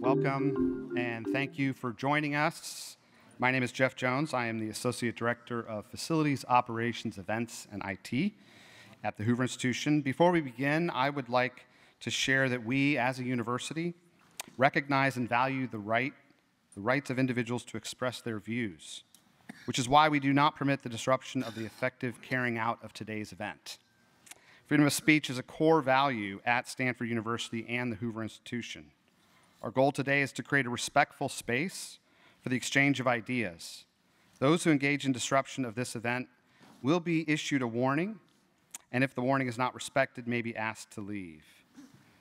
Welcome, and thank you for joining us. My name is Jeff Jones. I am the Associate Director of Facilities, Operations, Events, and IT at the Hoover Institution. Before we begin, I would like to share that we, as a university, recognize and value the rights of individuals to express their views, which is why we do not permit the disruption of the effective carrying out of today's event. Freedom of speech is a core value at Stanford University and the Hoover Institution. Our goal today is to create a respectful space for the exchange of ideas. Those who engage in disruption of this event will be issued a warning, and if the warning is not respected, may be asked to leave.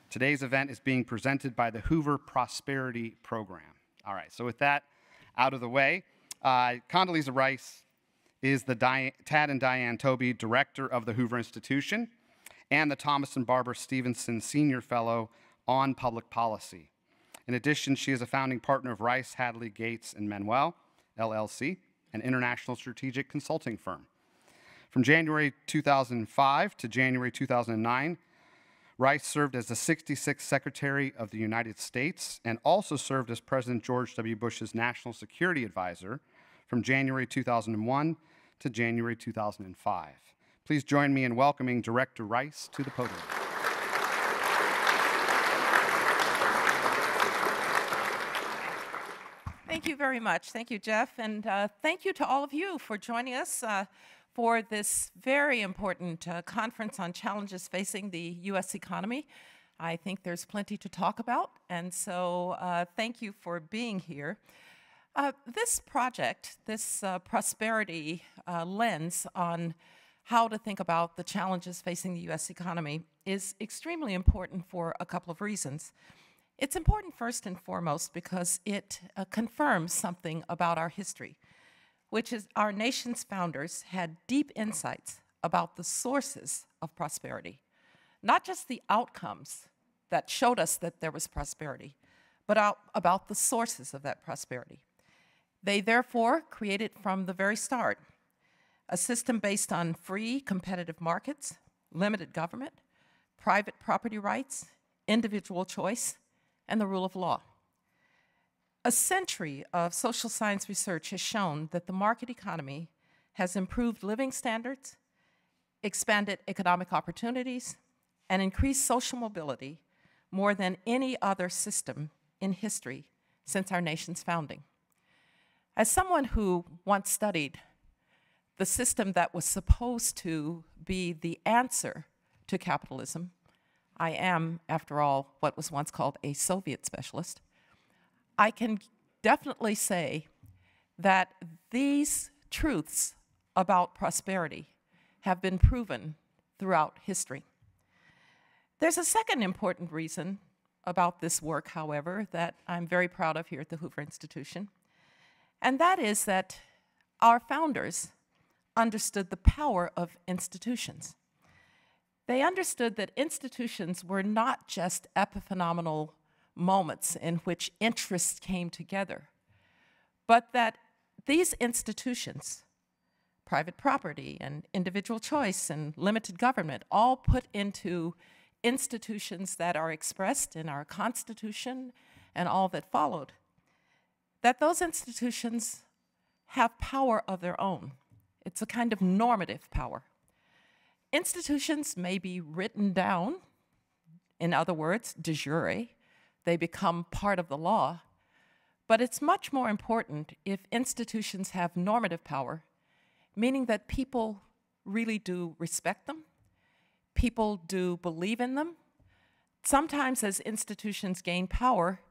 Today's event is being presented by the Hoover Prosperity Program. All right, so with that out of the way, Condoleezza Rice is the Tad and Diane Toby Director of the Hoover Institution and the Thomas and Barbara Stevenson Senior Fellow on Public Policy. In addition, she is a founding partner of Rice, Hadley, Gates, and Emmanuel, LLC, an international strategic consulting firm. From January 2005 to January 2009, Rice served as the 66th Secretary of the United States and also served as President George W. Bush's National Security Advisor from January 2001 to January 2005. Please join me in welcoming Director Rice to the podium. Thank you very much. Thank you, Jeff, and thank you to all of you for joining us for this very important conference on challenges facing the U.S. economy. I think there's plenty to talk about, and so thank you for being here. This project, this prosperity lens on how to think about the challenges facing the U.S. economy is extremely important for a couple of reasons. It's important first and foremost because it confirms something about our history, which is our nation's founders had deep insights about the sources of prosperity, not just the outcomes that showed us that there was prosperity, but about the sources of that prosperity. They therefore created from the very start a system based on free, competitive markets, limited government, private property rights, individual choice, and the rule of law. A century of social science research has shown that the market economy has improved living standards, expanded economic opportunities, and increased social mobility more than any other system in history since our nation's founding. As someone who once studied the system that was supposed to be the answer to capitalism, I am, after all, what was once called a Soviet specialist, I can definitely say that these truths about prosperity have been proven throughout history. There's a second important reason about this work, however, that I'm very proud of here at the Hoover Institution, and that is that our founders understood the power of institutions. They understood that institutions were not just epiphenomenal moments in which interests came together, but that these institutions, private property and individual choice and limited government, all put into institutions that are expressed in our Constitution and all that followed, that those institutions have power of their own. It's a kind of normative power. Institutions may be written down, in other words, de jure, they become part of the law, but it's much more important if institutions have normative power, meaning that people really do respect them, people do believe in them. Sometimes as institutions gain power,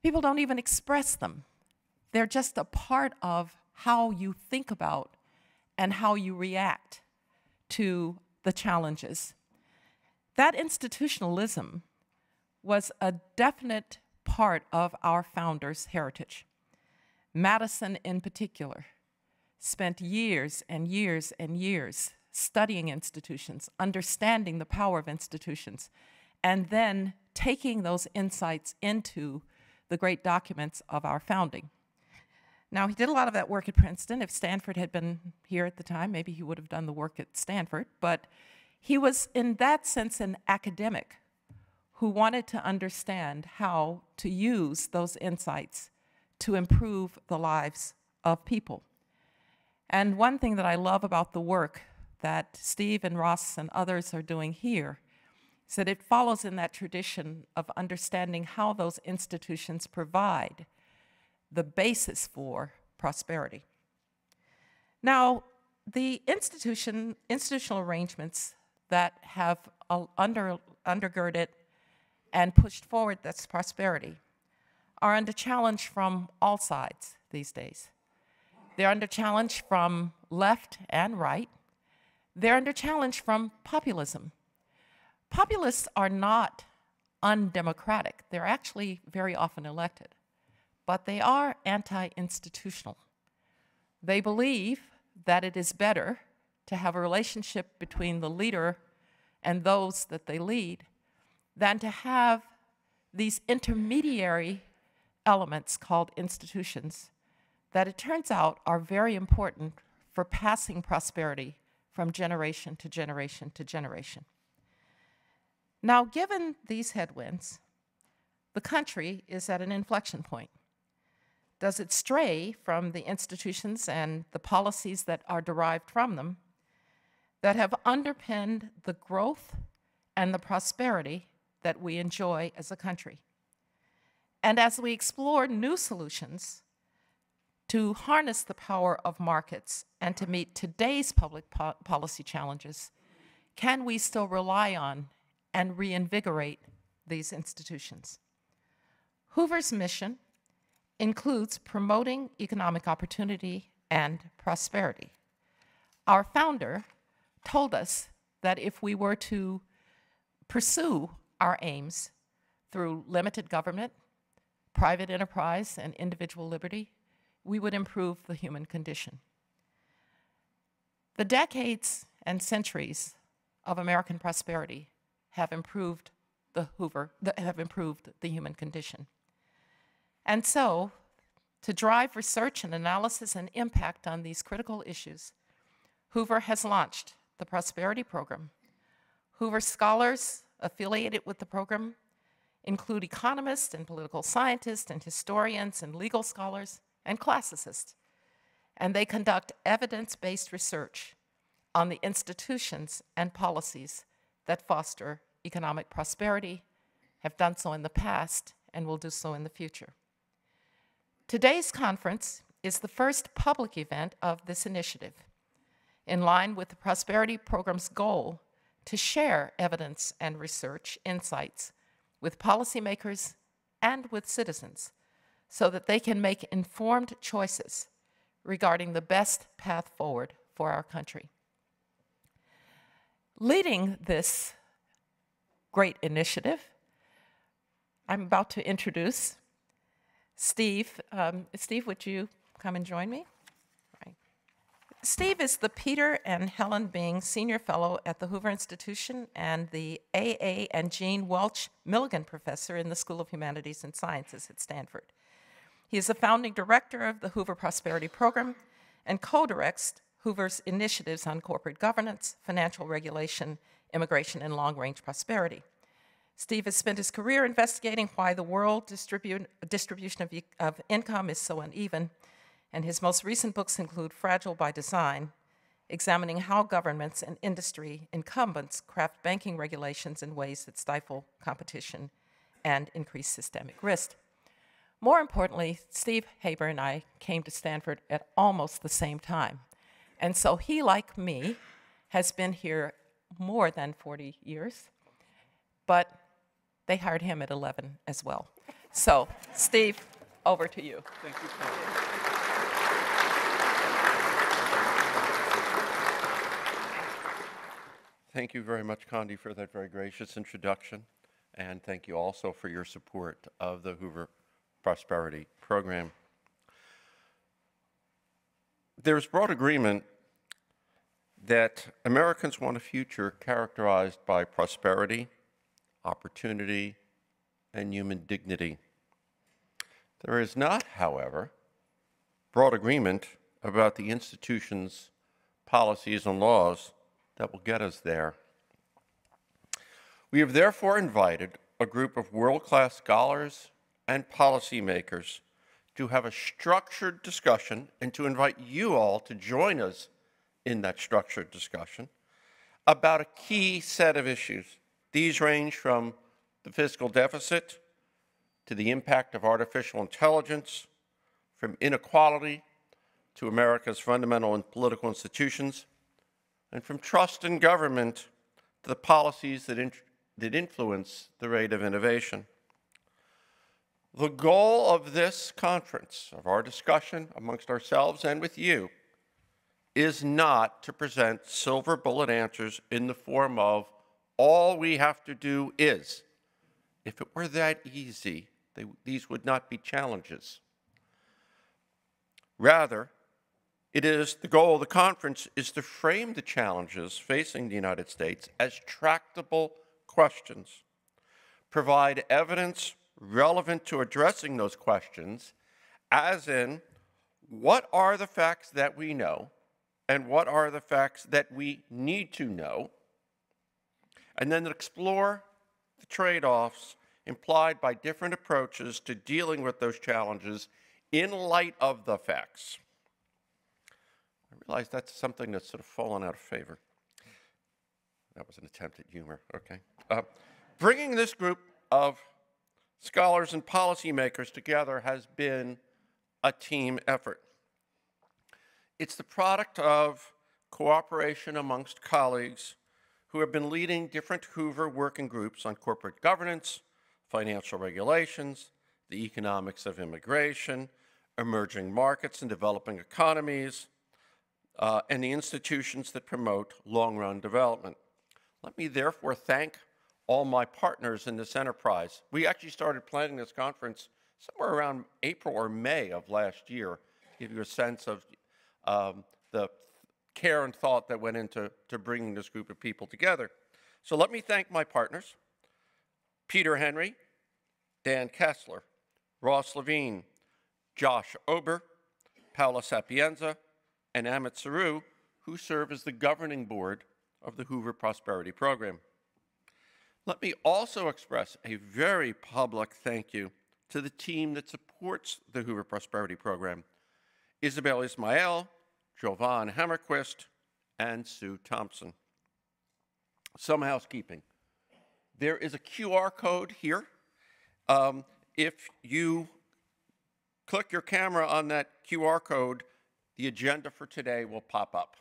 people don't even express them. They're just a part of how you think about and how you react to the challenges. That institutionalism was a definite part of our founders' heritage. Madison, in particular, spent years and years and years studying institutions, understanding the power of institutions, and then taking those insights into the great documents of our founding. Now, he did a lot of that work at Princeton. If Stanford had been here at the time, maybe he would have done the work at Stanford. But he was, in that sense, an academic who wanted to understand how to use those insights to improve the lives of people. And one thing that I love about the work that Steve and Ross and others are doing here is that it follows in that tradition of understanding how those institutions provide the basis for prosperity. Now, the institutional arrangements that have undergirded and pushed forward this prosperity are under challenge from all sides these days. They're under challenge from left and right. They're under challenge from populism. Populists are not undemocratic. They're actually very often elected, but they are anti-institutional. They believe that it is better to have a relationship between the leader and those that they lead than to have these intermediary elements called institutions that it turns out are very important for passing prosperity from generation to generation to generation. Now, given these headwinds, the country is at an inflection point. Does it stray from the institutions and the policies that are derived from them that have underpinned the growth and the prosperity that we enjoy as a country? And as we explore new solutions to harness the power of markets and to meet today's public policy challenges, can we still rely on and reinvigorate these institutions? Hoover's mission includes promoting economic opportunity and prosperity. Our founder told us that if we were to pursue our aims through limited government, private enterprise, and individual liberty, we would improve the human condition. The decades and centuries of American prosperity have improved the human condition. And so, to drive research and analysis and impact on these critical issues, Hoover has launched the Prosperity Program. Hoover scholars affiliated with the program include economists and political scientists and historians and legal scholars and classicists, and they conduct evidence-based research on the institutions and policies that foster economic prosperity, have done so in the past, and will do so in the future. Today's conference is the first public event of this initiative, in line with the Prosperity Program's goal to share evidence and research insights with policymakers and with citizens so that they can make informed choices regarding the best path forward for our country. Leading this great initiative, I'm about to introduce Steve. Steve, would you come and join me? Right. Steve is the Peter and Helen Bing Senior Fellow at the Hoover Institution and the A.A. and Jean Welch Milligan Professor in the School of Humanities and Sciences at Stanford. He is the founding director of the Hoover Prosperity Program and co-directs Hoover's initiatives on corporate governance, financial regulation, immigration, and long-range prosperity. Steve has spent his career investigating why the world distribution of income is so uneven, and his most recent books include Fragile by Design, examining how governments and industry incumbents craft banking regulations in ways that stifle competition and increase systemic risk. More importantly, Steve Haber and I came to Stanford at almost the same time. And so he, like me, has been here more than 40 years, but they hired him at 11 as well. So, Steve, over to you. Thank you, Connie. Thank you very much, Condi, for that very gracious introduction, and thank you also for your support of the Hoover Prosperity Program. There's broad agreement that Americans want a future characterized by prosperity, opportunity, and human dignity. There is not, however, broad agreement about the institutions, policies, and laws that will get us there. We have therefore invited a group of world-class scholars and policymakers to have a structured discussion and to invite you all to join us in that structured discussion about a key set of issues. These range from the fiscal deficit to the impact of artificial intelligence, from inequality to America's fundamental and political institutions, and from trust in government to the policies that influence the rate of innovation. The goal of this conference, of our discussion amongst ourselves and with you, is not to present silver bullet answers in the form of all we have to do is. If it were that easy, these would not be challenges. Rather, the goal of the conference is to frame the challenges facing the United States as tractable questions, provide evidence relevant to addressing those questions, as in, what are the facts that we know, and what are the facts that we need to know, and then explore the trade-offs implied by different approaches to dealing with those challenges in light of the facts. I realize that's something that's sort of fallen out of favor. That was an attempt at humor, okay. Bringing this group of scholars and policymakers together has been a team effort. It's the product of cooperation amongst colleagues who have been leading different Hoover working groups on corporate governance, financial regulations, the economics of immigration, emerging markets and developing economies, and the institutions that promote long-run development. Let me therefore thank all my partners in this enterprise. We actually started planning this conference somewhere around April or May of last year, to give you a sense of the care and thought that went into bringing this group of people together. So let me thank my partners, Peter Henry, Dan Kessler, Ross Levine, Josh Ober, Paula Sapienza, and Amit Saru, who serve as the governing board of the Hoover Prosperity Program. Let me also express a very public thank you to the team that supports the Hoover Prosperity Program: Isabel Ismail, Jovan Hammerquist, and Sue Thompson. Some housekeeping. There is a QR code here. If you click your camera on that QR code, the agenda for today will pop up.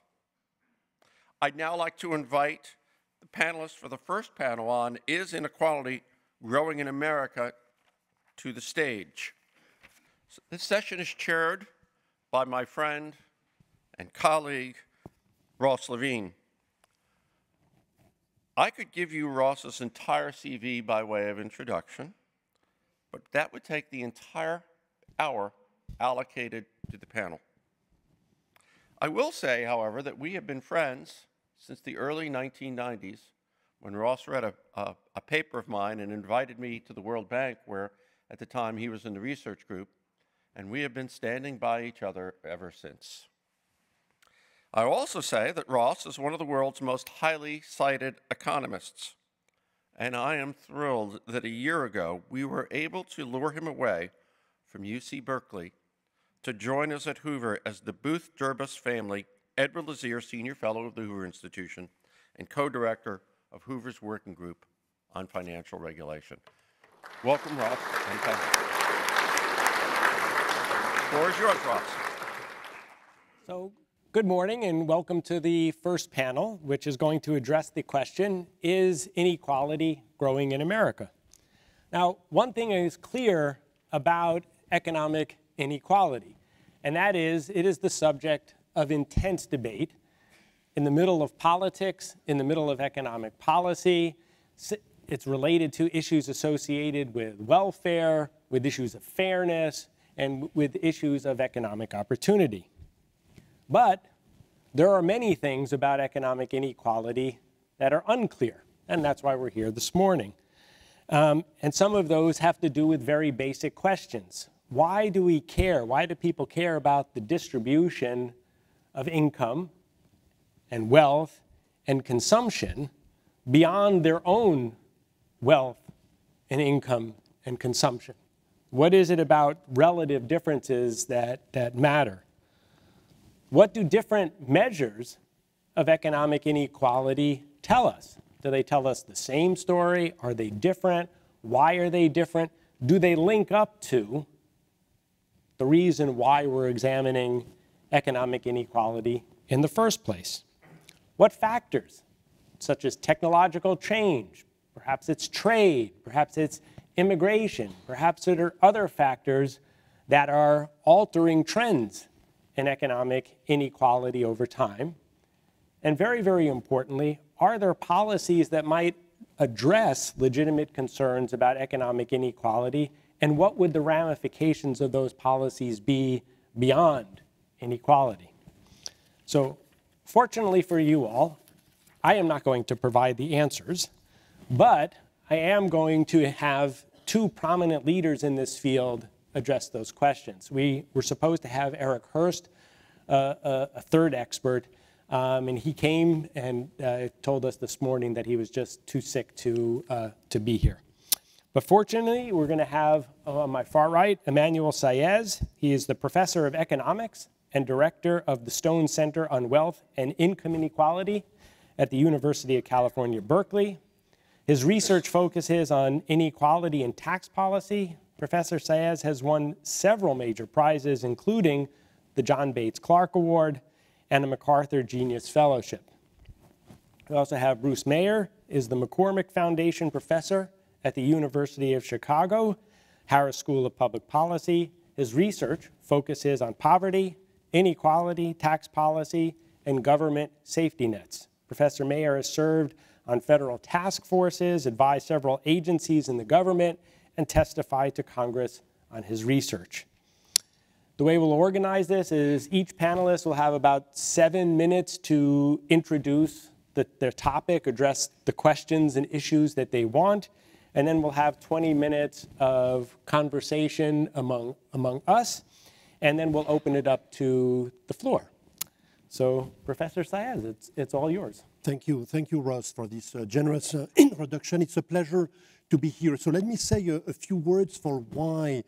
I'd now like to invite the panelists for the first panel on Is Inequality Growing in America to the stage. So this session is chaired by my friend and colleague, Ross Levine. I could give you Ross's entire CV by way of introduction, but that would take the entire hour allocated to the panel. I will say, however, that we have been friends since the early 1990s, when Ross read a paper of mine and invited me to the World Bank, where at the time he was in the research group, and we have been standing by each other ever since. I will also say that Ross is one of the world's most highly cited economists, and I am thrilled that a year ago we were able to lure him away from UC Berkeley to join us at Hoover as the Booth Durbus family Edward Lazier Senior Fellow of the Hoover Institution and co-director of Hoover's Working Group on Financial Regulation. Welcome, Ross. And thank you. The floor is yours, Ross. So, good morning and welcome to the first panel, which is going to address the question, is inequality growing in America? Now, one thing is clear about economic inequality, and that is it is the subject of intense debate in the middle of politics, in the middle of economic policy. It's related to issues associated with welfare, with issues of fairness, and with issues of economic opportunity. But there are many things about economic inequality that are unclear, and that's why we're here this morning. And some of those have to do with very basic questions. Why do we care? Why do people care about the distribution of income and wealth and consumption beyond their own wealth in income and consumption? What is it about relative differences that matter? What do different measures of economic inequality tell us? Do they tell us the same story? Are they different? Why are they different? Do they link up to the reason why we're examining economic inequality in the first place? What factors, such as technological change, perhaps it's trade, perhaps it's immigration, perhaps there are other factors that are altering trends in economic inequality over time? And very, very importantly, are there policies that might address legitimate concerns about economic inequality, and what would the ramifications of those policies be beyond inequality? So fortunately for you all, I am not going to provide the answers, but I am going to have two prominent leaders in this field address those questions. We were supposed to have Eric Hurst, a third expert, and he came and told us this morning that he was just too sick to be here. But fortunately, we're going to have on my far right, Emmanuel Saez. He is the professor of economics and director of the Stone Center on Wealth and Income Inequality at the University of California, Berkeley. His research focuses on inequality and tax policy. Professor Saez has won several major prizes, including the John Bates Clark Award and a MacArthur Genius Fellowship. We also have Bruce Mayer, is the McCormick Foundation Professor at the University of Chicago, Harris School of Public Policy. His research focuses on poverty, inequality, tax policy, and government safety nets. Professor Mayer has served on federal task forces, advised several agencies in the government, and testified to Congress on his research. The way we'll organize this is each panelist will have about 7 minutes to introduce their topic, address the questions and issues that they want, and then we'll have 20 minutes of conversation among us, and then we'll open it up to the floor. So, Professor Saez, it's all yours. Thank you, Ross, for this generous introduction. It's a pleasure to be here. So let me say a few words for why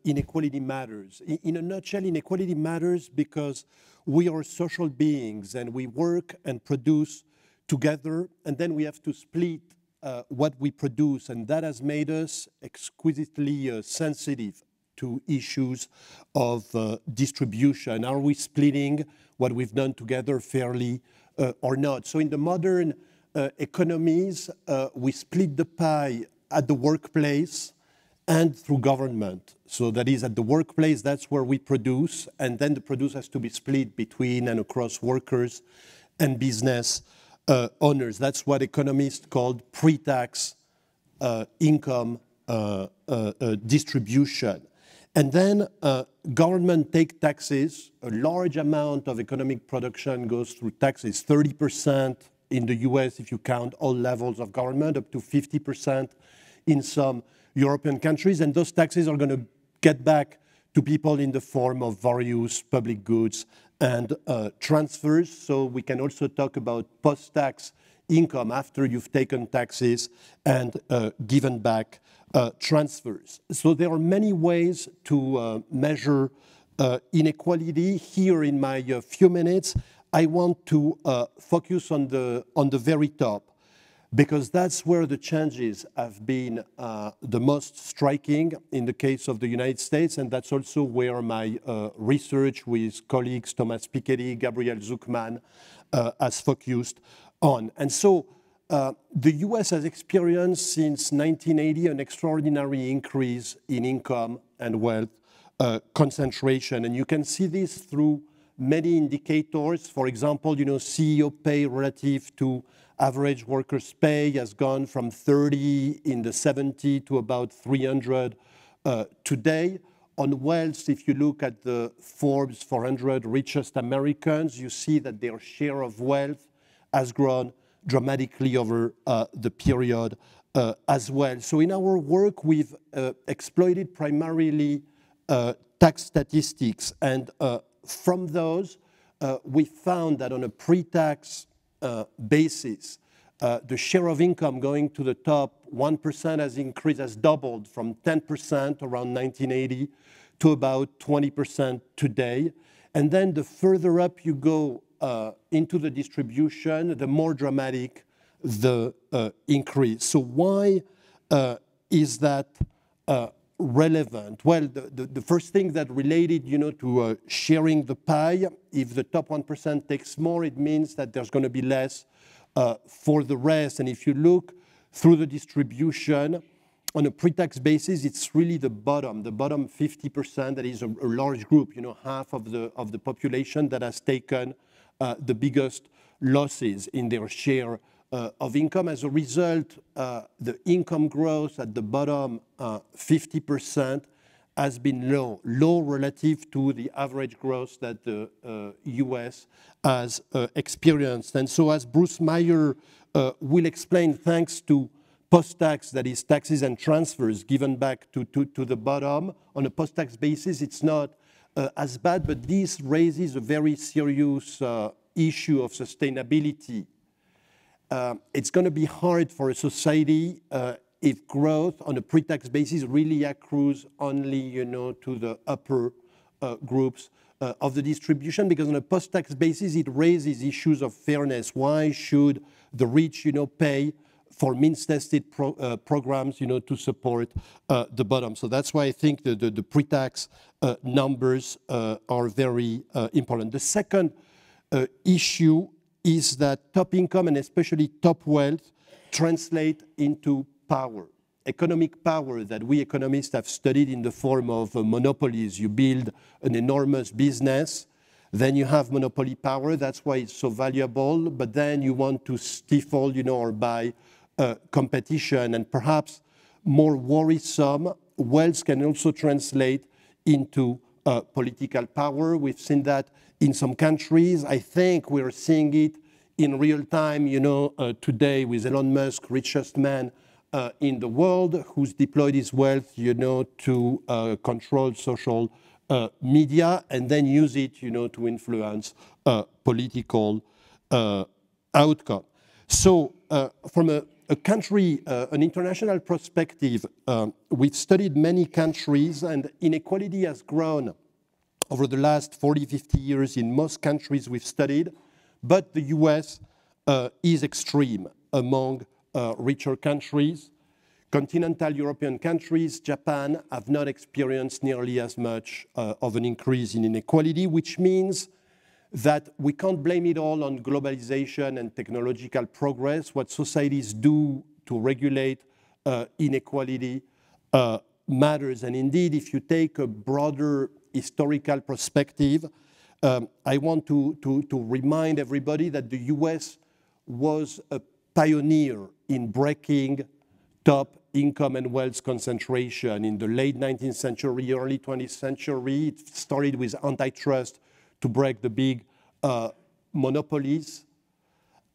inequality matters. In a nutshell, inequality matters because we are social beings and we work and produce together, and then we have to split what we produce, and that has made us exquisitely sensitive to issues of distribution. Are we splitting what we've done together fairly or not? So in the modern economies, we split the pie at the workplace and through government. So that is, at the workplace, that's where we produce, and then the produce has to be split between and across workers and business owners. That's what economists called pre-tax income distribution. And then government take taxes. A large amount of economic production goes through taxes, 30% in the US if you count all levels of government, up to 50% in some European countries. And those taxes are going to get back to people in the form of various public goods and transfers. So we can also talk about post-tax income after you've taken taxes and given back transfers. So there are many ways to measure inequality. Here in my few minutes, I want to focus on the very top, because that's where the changes have been the most striking in the case of the United States, and that's also where my research with colleagues Thomas Piketty, Gabriel Zuckman has focused on. And so the US has experienced since 1980 an extraordinary increase in income and wealth concentration, and you can see this through many indicators. For example, CEO pay relative to average workers' pay has gone from 30 in the 70s to about 300 today. On wealth, if you look at the Forbes 400 richest Americans, you see that their share of wealth has grown dramatically over the period as well. So in our work, we've exploited primarily tax statistics, and from those, we found that on a pre-tax basis, the share of income going to the top 1% has increased, has doubled from 10% around 1980 to about 20% today. And then the further up you go into the distribution, the more dramatic the increase. So why is that relevant? Well, the first thing that related, to sharing the pie, if the top 1% takes more, it means that there's going to be less for the rest. And if you look through the distribution on a pre-tax basis, it's really the bottom 50% that is a large group, half of the population that has taken the biggest losses in their share of income. As a result, the income growth at the bottom 50% has been low relative to the average growth that the US has experienced. And so as Bruce Meyer will explain, thanks to post-tax, that is taxes and transfers given back to the bottom, on a post-tax basis, it's not as bad, but this raises a very serious issue of sustainability. It's going to be hard for a society if growth on a pre-tax basis really accrues only, to the upper groups of the distribution, because on a post-tax basis, it raises issues of fairness. Why should the rich, pay for means-tested programs, to support the bottom? So that's why I think the pre-tax numbers are very important. The second issue is that top income and especially top wealth translate into power, economic power that we economists have studied in the form of monopolies. You build an enormous business, then you have monopoly power. That's why it's so valuable. But then you want to stifle, or buy competition. And perhaps more worrisome, wealth can also translate into political power. We've seen that in some countries. I think we're seeing it in real time, today with Elon Musk, richest man in the world, who's deployed his wealth, to control social media and then use it, to influence political outcome. So from a country, an international perspective, we've studied many countries, and inequality has grown over the last 40, 50 years in most countries we've studied, but the US is extreme among richer countries. Continental European countries, Japan, have not experienced nearly as much of an increase in inequality, which means that we can't blame it all on globalization and technological progress. What societies do to regulate inequality matters. And indeed, if you take a broader historical perspective, I want to remind everybody that the US was a pioneer in breaking top income and wealth concentration. In the late 19th century, early 20th century, it started with antitrust to break the big monopolies.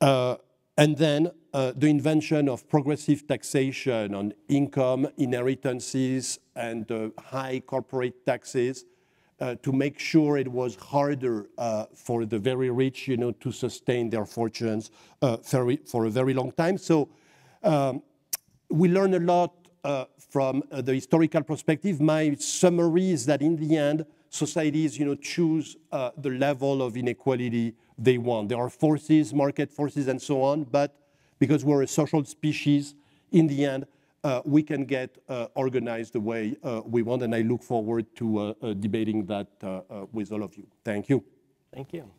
And then the invention of progressive taxation on income, inheritances, and high corporate taxes to make sure it was harder for the very rich, to sustain their fortunes for a very long time. So we learn a lot from the historical perspective. My summary is that in the end, societies, choose the level of inequality they want. There are forces, market forces, and so on, but because we're a social species, in the end, we can get organized the way we want, and I look forward to debating that with all of you. Thank you. Thank you.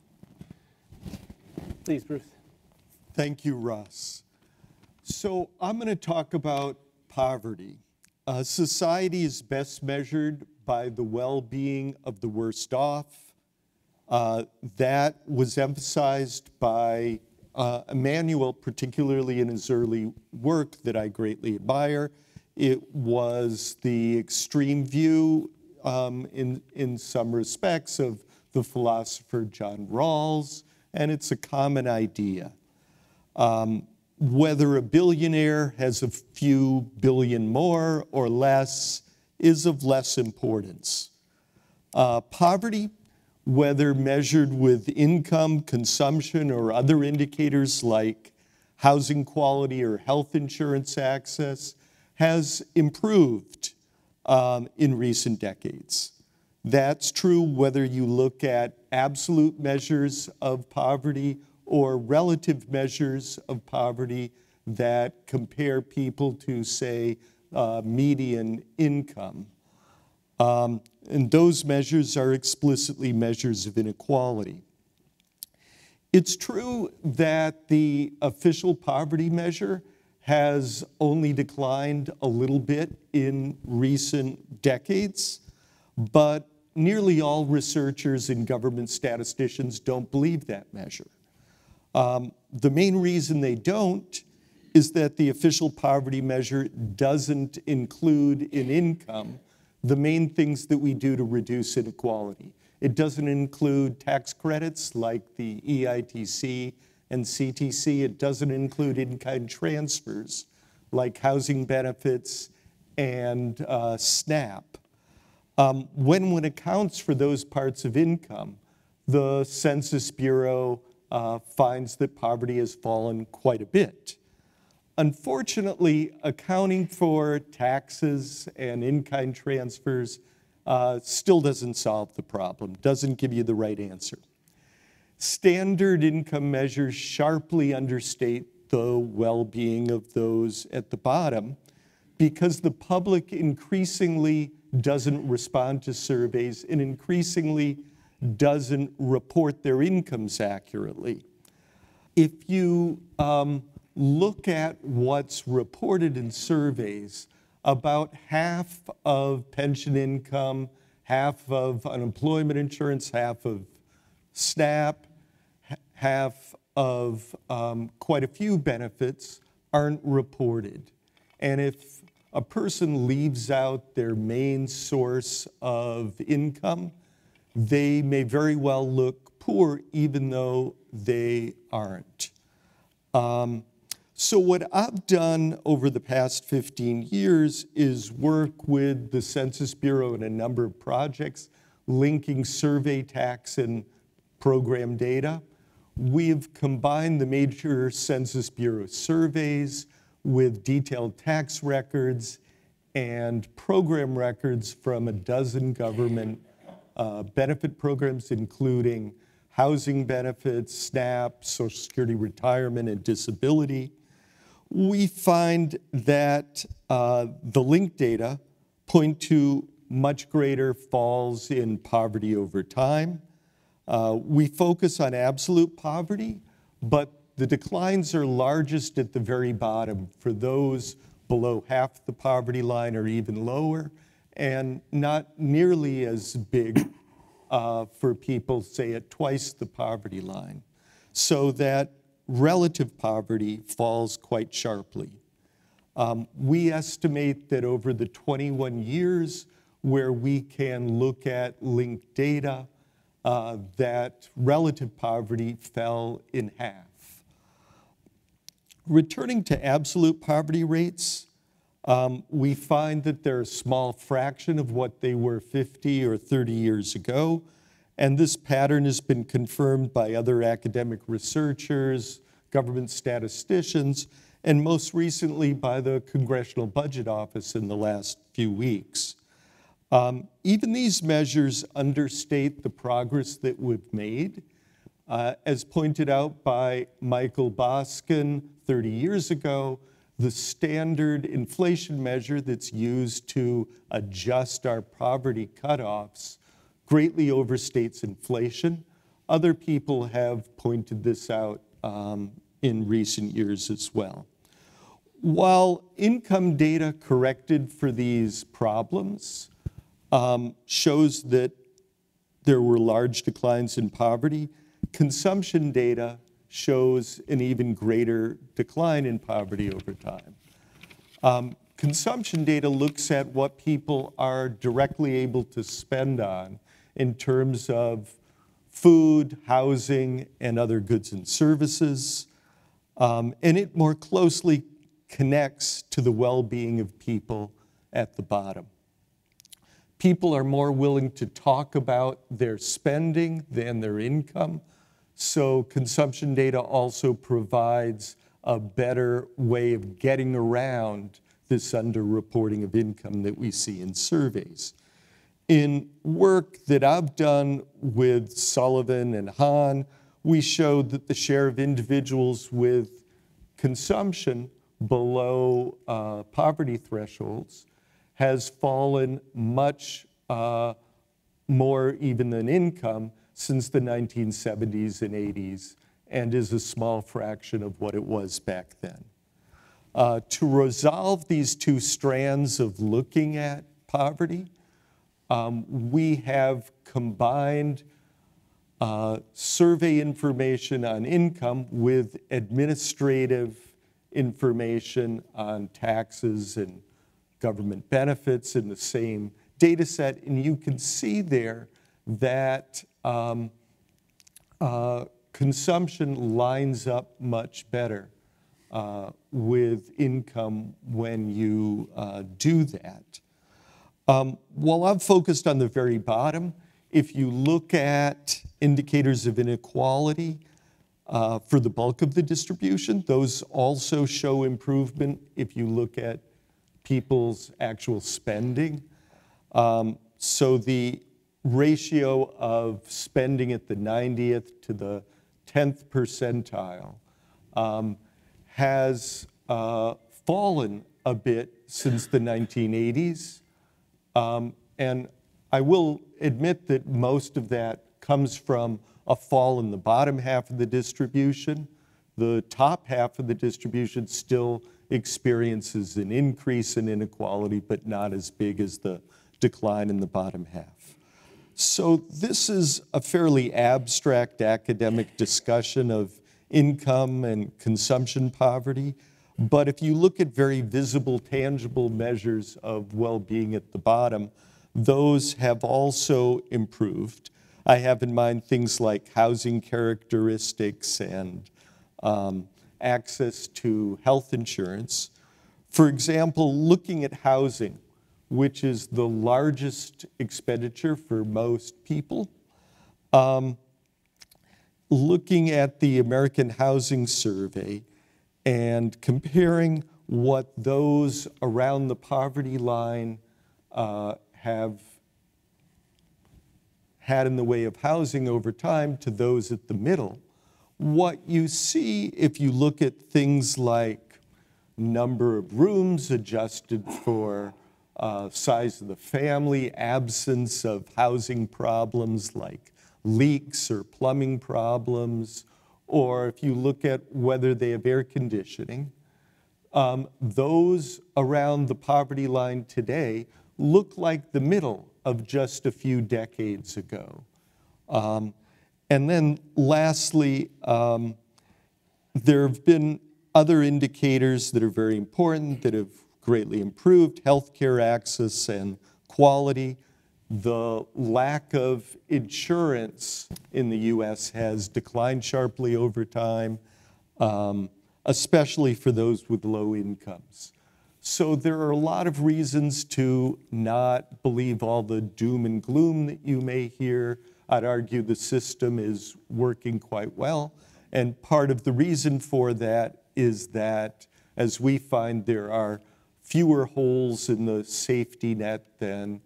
Please, Bruce. Thank you, Russ. So I'm going to talk about poverty. Society is best measured by the well-being of the worst off. That was emphasized by Emmanuel, particularly in his early work that I greatly admire. It was the extreme view in some respects of the philosopher John Rawls, and it's a common idea. Whether a billionaire has a few billion more or less is of less importance. Poverty, whether measured with income, consumption, or other indicators like housing quality or health insurance access has improved in recent decades. That's true whether you look at absolute measures of poverty or relative measures of poverty that compare people to, say, median income. And those measures are explicitly measures of inequality. It's true that the official poverty measure has only declined a little bit in recent decades, but nearly all researchers and government statisticians don't believe that measure. The main reason they don't is that the official poverty measure doesn't include in income the main things that we do to reduce inequality. It doesn't include tax credits like the EITC and CTC. It doesn't include in-kind transfers like housing benefits and SNAP. When one accounts for those parts of income, the Census Bureau finds that poverty has fallen quite a bit. Unfortunately, accounting for taxes and in-kind transfers still doesn't solve the problem, doesn't give you the right answer. Standard income measures sharply understate the well-being of those at the bottom because the public increasingly doesn't respond to surveys and increasingly doesn't report their incomes accurately. If you look at what's reported in surveys, about half of pension income, half of unemployment insurance, half of SNAP, half of quite a few benefits aren't reported. And if a person leaves out their main source of income, they may very well look poor even though they aren't. So what I've done over the past 15 years is work with the Census Bureau in a number of projects linking survey tax and program data. We've combined the major Census Bureau surveys with detailed tax records and program records from a dozen government benefit programs, including housing benefits, SNAP, Social Security retirement, and disability. We find that the linked data point to much greater falls in poverty over time. We focus on absolute poverty, but the declines are largest at the very bottom for those below half the poverty line or even lower, and not nearly as big for people, say, at twice the poverty line. So that relative poverty falls quite sharply. We estimate that over the 21 years where we can look at linked data, that relative poverty fell in half. Returning to absolute poverty rates, we find that they're a small fraction of what they were 50 or 30 years ago. And this pattern has been confirmed by other academic researchers, government statisticians, and most recently by the Congressional Budget Office in the last few weeks. Even these measures understate the progress that we've made. As pointed out by Michael Boskin 30 years ago, the standard inflation measure that's used to adjust our poverty cutoffs greatly overstates inflation. Other people have pointed this out in recent years as well. While income data corrected for these problems shows that there were large declines in poverty, consumption data shows an even greater decline in poverty over time. Consumption data looks at what people are directly able to spend on in terms of food, housing, and other goods and services. And it more closely connects to the well-being of people at the bottom. People are more willing to talk about their spending than their income. So consumption data also provides a better way of getting around this underreporting of income that we see in surveys. In work that I've done with Sullivan and Hahn, we showed that the share of individuals with consumption below poverty thresholds has fallen much more even than income since the 1970s and 80s, and is a small fraction of what it was back then. To resolve these two strands of looking at poverty, we have combined survey information on income with administrative information on taxes and government benefits in the same data set. And you can see there that consumption lines up much better with income when you do that. While I'm focused on the very bottom, if you look at indicators of inequality for the bulk of the distribution, those also show improvement if you look at people's actual spending. So the ratio of spending at the 90th to the 10th percentile has fallen a bit since the 1980s. And I will admit that most of that comes from a fall in the bottom half of the distribution. The top half of the distribution still experiences an increase in inequality, but not as big as the decline in the bottom half. So this is a fairly abstract academic discussion of income and consumption poverty. But if you look at very visible, tangible measures of well-being at the bottom, those have also improved. I have in mind things like housing characteristics and access to health insurance. For example, looking at housing, which is the largest expenditure for most people, looking at the American Housing Survey and comparing what those around the poverty line have had in the way of housing over time to those at the middle, what you see if you look at things like number of rooms adjusted for size of the family, absence of housing problems like leaks or plumbing problems, or if you look at whether they have air conditioning, those around the poverty line today look like the middle of just a few decades ago. And then lastly, there have been other indicators that are very important that have greatly improved: healthcare access and quality. The lack of insurance in the US has declined sharply over time, especially for those with low incomes. So there are a lot of reasons to not believe all the doom and gloom that you may hear. I'd argue the system is working quite well. And part of the reason for that is that, as we find, there are fewer holes in the safety net than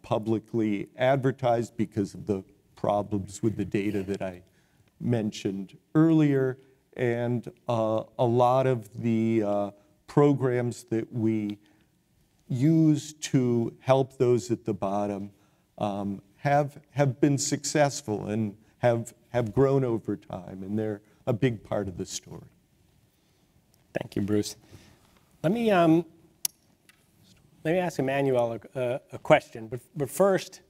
publicly advertised because of the problems with the data that I mentioned earlier. And a lot of the programs that we use to help those at the bottom have been successful and have grown over time, and they're a big part of the story. Thank you, Bruce. Let me ask Emmanuel a question, but first,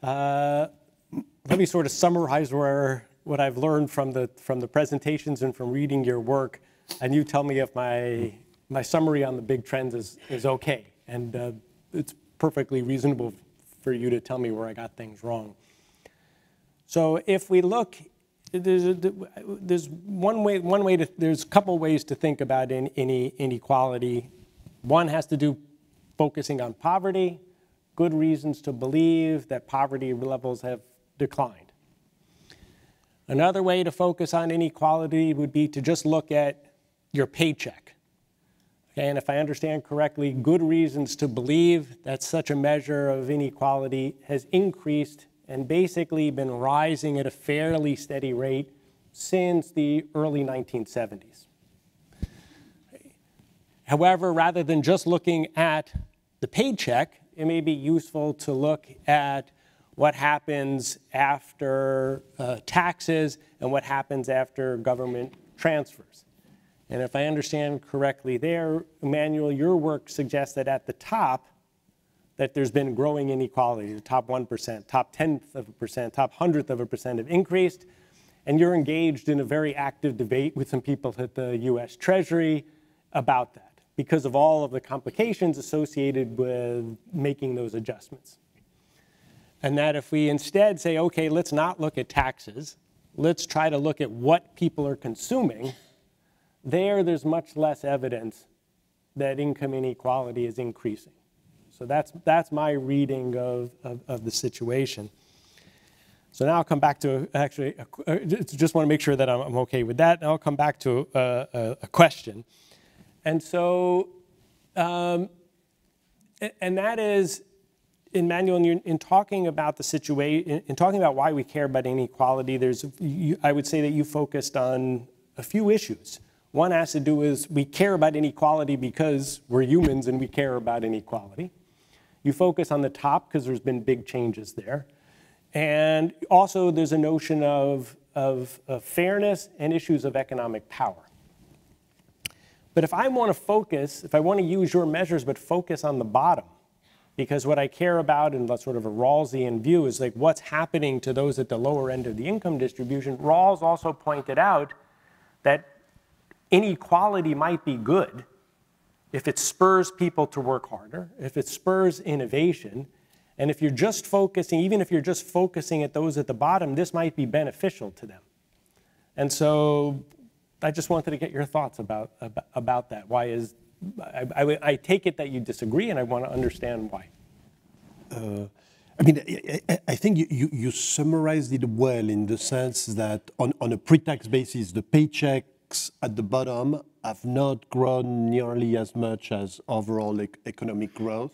let me sort of summarize what I've learned from the presentations and from reading your work, and you tell me if my summary on the big trends is okay, and it's perfectly reasonable for you to tell me where I got things wrong. So if we look, there's a couple ways to think about inequality. One has to do focusing on poverty, good reasons to believe that poverty levels have declined. Another way to focus on inequality would be to just look at your paycheck. Okay, and if I understand correctly, good reasons to believe that such a measure of inequality has increased and basically been rising at a fairly steady rate since the early 1970s. However, rather than just looking at the paycheck, it may be useful to look at what happens after taxes and what happens after government transfers. And if I understand correctly there, Emmanuel, your work suggests that at the top, that there's been growing inequality. The top 1%, top 10th of a percent, top 100th% have increased. And you're engaged in a very active debate with some people at the US Treasury about that because of all of the complications associated with making those adjustments. And that if we instead say, okay, let's not look at taxes, let's try to look at what people are consuming, there's much less evidence that income inequality is increasing. So that's my reading of the situation. So now I'll come back to actually, just want to make sure that I'm okay with that. And I'll come back to a question. And so, and that is, Emmanuel, in talking about the situation, in talking about why we care about inequality, I would say that you focused on a few issues. One has to do with we care about inequality because we're humans and we care about inequality. You focus on the top because there's been big changes there. And also there's a notion of fairness and issues of economic power. But if I want to focus, if I want to use your measures but focus on the bottom, because what I care about in sort of a Rawlsian view is like what's happening to those at the lower end of the income distribution, Rawls also pointed out that inequality might be good if it spurs people to work harder, if it spurs innovation, and if you're just focusing, even if you're just focusing at those at the bottom, this might be beneficial to them. And so I just wanted to get your thoughts about that. Why is, I take it that you disagree, and I want to understand why. I mean, I think you summarized it well in the sense that on a pre-tax basis, the paychecks at the bottom have not grown nearly as much as overall economic growth.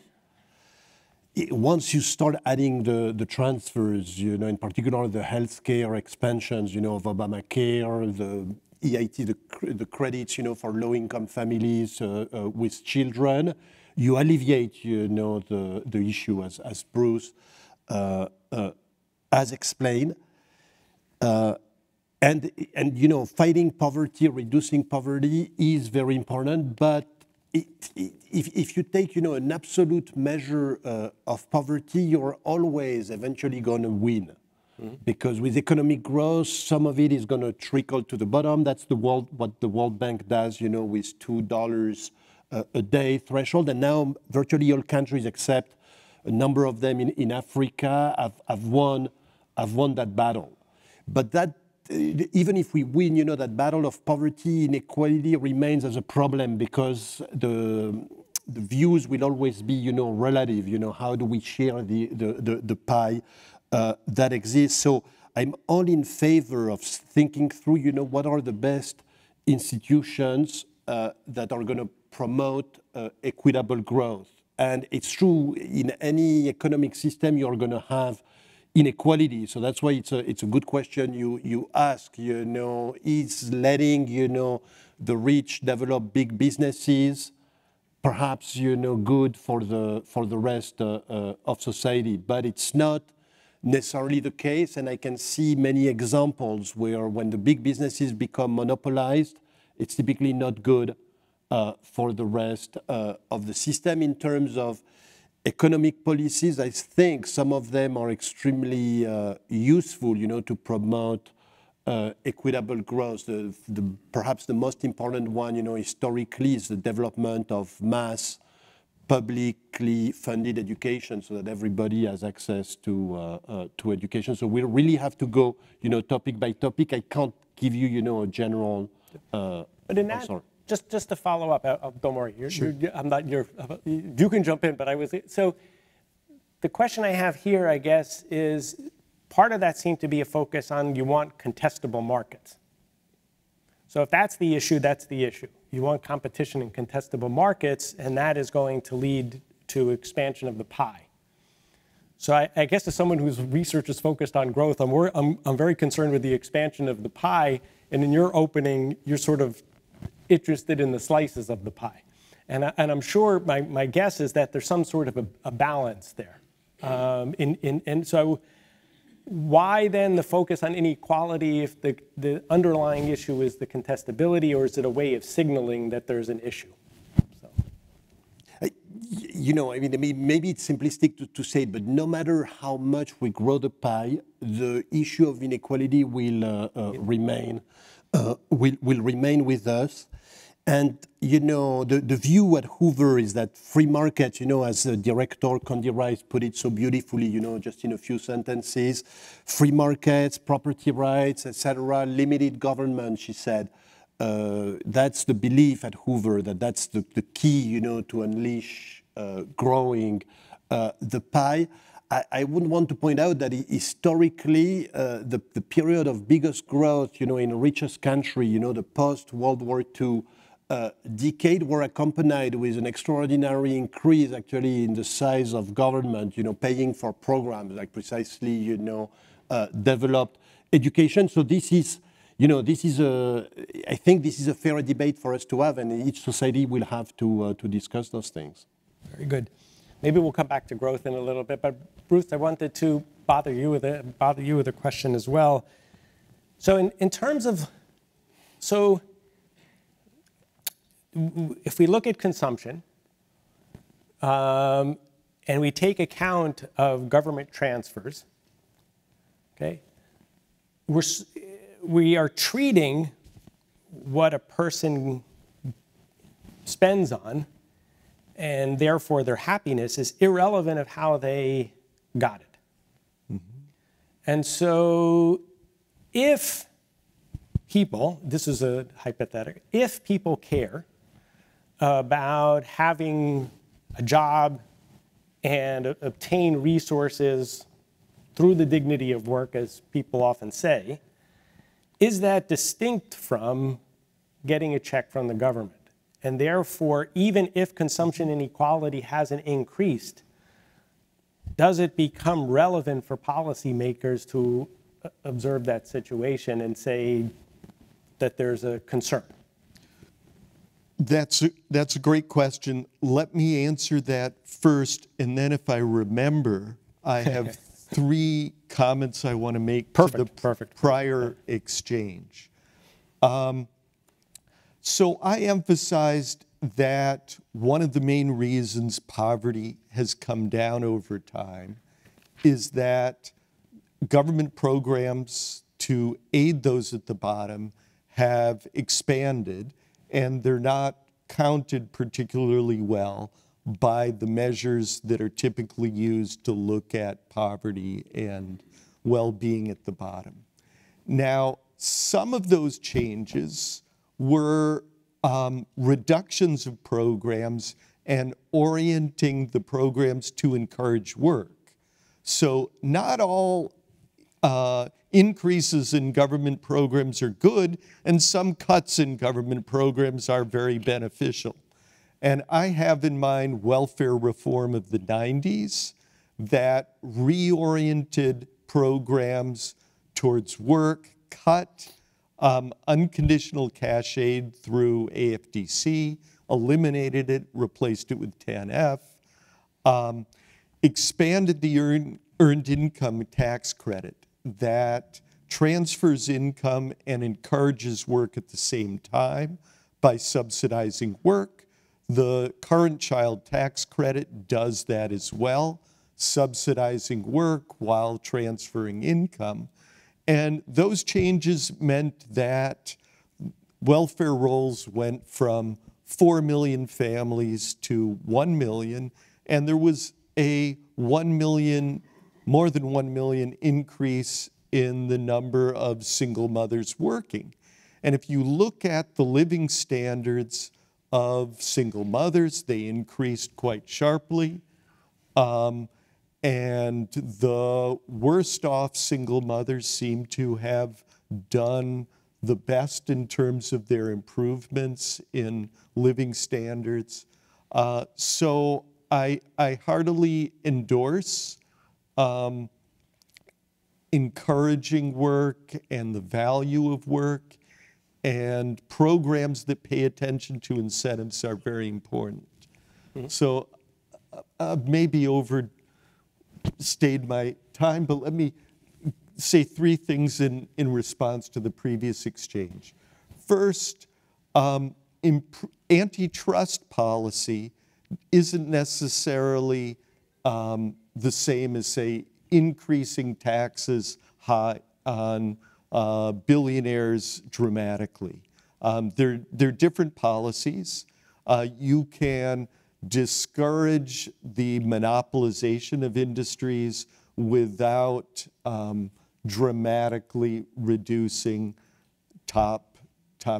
Once you start adding the transfers, in particular the healthcare expansions, of Obamacare, the EIT, the credits, for low-income families with children, you alleviate, the issue as Bruce has explained. And fighting poverty, reducing poverty is very important, but if you take, an absolute measure of poverty, you're always eventually going to win. Mm-hmm. Because with economic growth, some of it is going to trickle to the bottom. That's what the World Bank does, with $2 a day threshold. And now virtually all countries, except a number of them in Africa, have won that battle. But that, even if we win, that battle of poverty, inequality remains as a problem because the views will always be, relative. How do we share the pie that exists? So I'm all in favor of thinking through, what are the best institutions that are going to promote equitable growth. And it's true in any economic system you're going to have inequality. So that's why it's a good question you ask. Is letting the rich develop big businesses perhaps good for the rest of society? But it's not necessarily the case, and I can see many examples where when the big businesses become monopolized, it's typically not good for the rest of the system. In terms of economic policies, I think some of them are extremely useful, to promote equitable growth. Perhaps the most important one, historically, is the development of mass publicly funded education so that everybody has access to education. So we really have to go, topic by topic. I can't give you, a general. But in that, just to follow up, don't worry. You can jump in, but so the question I have here, I guess, is part of that seemed to be a focus on you want contestable markets. So if that's the issue, that's the issue. You want competition in contestable markets, and that is going to lead to expansion of the pie. So I guess as someone whose research is focused on growth, I'm very concerned with the expansion of the pie. And in your opening, you're sort of interested in the slices of the pie. And I'm sure my guess is that there's some sort of a balance there. And so why then the focus on inequality if the underlying issue is the contestability, or is it a way of signaling that there's an issue? You know, I mean, maybe it's simplistic to say it, but no matter how much we grow the pie, the issue of inequality will remain with us. And, you know, the view at Hoover is that free markets, you know, as Director Condi Rice put it so beautifully, you know, just in a few sentences, free markets, property rights, etc., limited government, she said. That's the belief at Hoover, that's the key, you know, to unleash growing the pie. I would want to point out that historically, the period of biggest growth, you know, in the richest country, you know, the post-World War II decade, were accompanied with an extraordinary increase, actually, in the size of government, you know, paying for programs like precisely, you know, developed education. So this is, you know, I think this is a fair debate for us to have, and each society will have to discuss those things. Very good. Maybe we'll come back to growth in a little bit, but Bruce, I wanted to bother you with a question as well. So in terms of, so if we look at consumption, and we take account of government transfers, okay, we are treating what a person spends on, and therefore their happiness is irrelevant of how they got it. Mm-hmm. And so if people, this is a hypothetical, if people care about having a job and obtain resources through the dignity of work, as people often say, is that distinct from getting a check from the government? And therefore, even if consumption inequality hasn't increased, does it become relevant for policymakers to observe that situation and say that there's a concern? That's a great question. Let me answer that first, and then if I remember, I have 3 comments I want to make to the prior exchange. So I emphasized that one of the main reasons poverty has come down over time is that government programs to aid those at the bottom have expanded, and they're not counted particularly well by the measures that are typically used to look at poverty and well-being at the bottom. Now, some of those changes were reductions of programs and orienting the programs to encourage work. So not all increases in government programs are good, and some cuts in government programs are very beneficial. And I have in mind welfare reform of the 90s that reoriented programs towards work, cut unconditional cash aid through AFDC, eliminated it, replaced it with TANF, expanded the earned income tax credit that transfers income and encourages work at the same time by subsidizing work. The current child tax credit does that as well, subsidizing work while transferring income. And those changes meant that welfare rolls went from 4 million families to 1 million, and there was a 1 million, more than 1 million increase in the number of single mothers working. And if you look at the living standards of single mothers, they increased quite sharply. And the worst off single mothers seem to have done the best in terms of their improvements in living standards. So I heartily endorse encouraging work and the value of work, and programs that pay attention to incentives are very important. So maybe overstayed my time, but let me say three things in response to the previous exchange. First, antitrust policy isn't necessarily the same as, say, increasing taxes high on billionaires dramatically. They're different policies. You can discourage the monopolization of industries without dramatically reducing top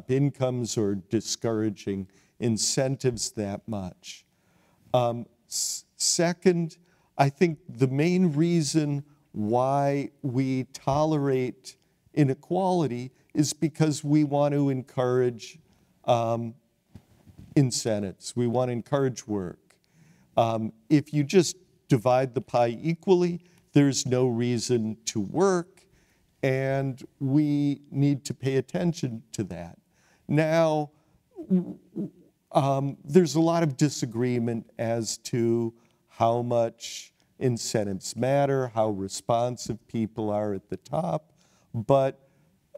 incomes or discouraging incentives that much. Second, I think the main reason why we tolerate inequality is because we want to encourage incentives. We want to encourage work. If you just divide the pie equally, there's no reason to work, and we need to pay attention to that. Now, there's a lot of disagreement as to how much incentives matter, how responsive people are at the top, but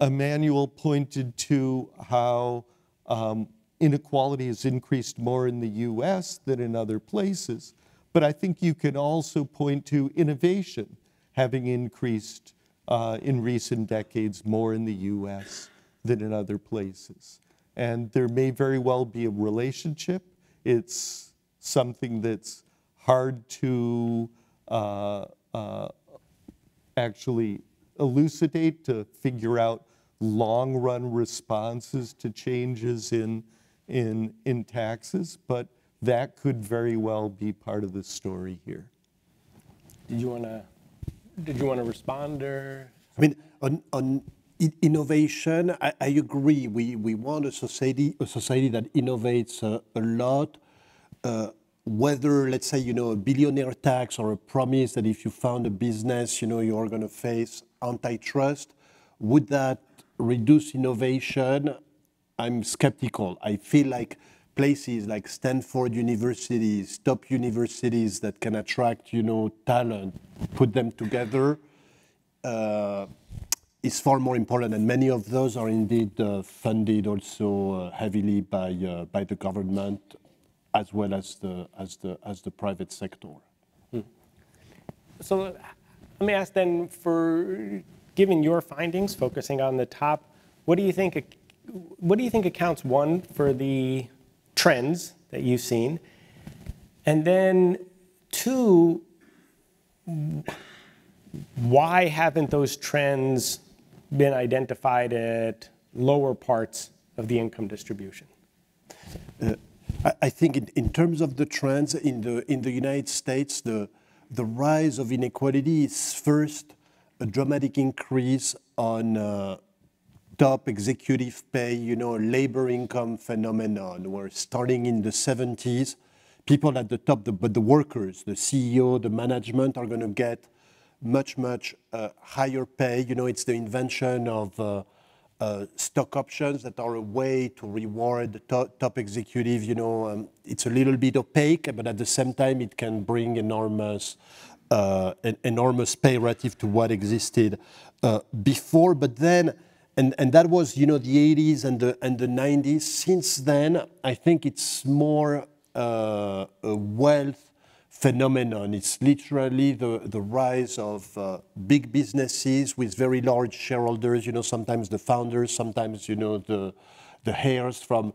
Emmanuel pointed to how inequality has increased more in the US than in other places. But I think you can also point to innovation having increased in recent decades more in the US than in other places. And there may very well be a relationship. It's something that's hard to actually elucidate, to figure out long-run responses to changes in taxes, but that could very well be part of the story here. Did you want to respond, or? I mean, on innovation, I agree. We want a society that innovates a lot. Whether, let's say, a billionaire tax or a promise that if you found a business, you're going to face antitrust, would that reduce innovation? I'm skeptical. I feel like places like Stanford universities, top universities that can attract, talent, put them together, is far more important. And many of those are indeed funded also heavily by the government, as well as the private sector. So let me ask then, for given your findings, focusing on the top, what do you think accounts, one, for the trends that you've seen, and then two, why haven't those trends been identified at lower parts of the income distribution? I think in terms of the trends in the United States, the rise of inequality is first a dramatic increase on top executive pay, labor income phenomenon, where starting in the 70s, people at the top, but the workers, the CEO, the management are going to get much higher pay. It's the invention of stock options that are a way to reward top executive. It's a little bit opaque, but at the same time, it can bring enormous pay relative to what existed before. But then, and that was, the 80s and the 90s. Since then, I think it's more a wealth phenomenon. It's literally the rise of big businesses with very large shareholders, sometimes the founders, sometimes, the heirs from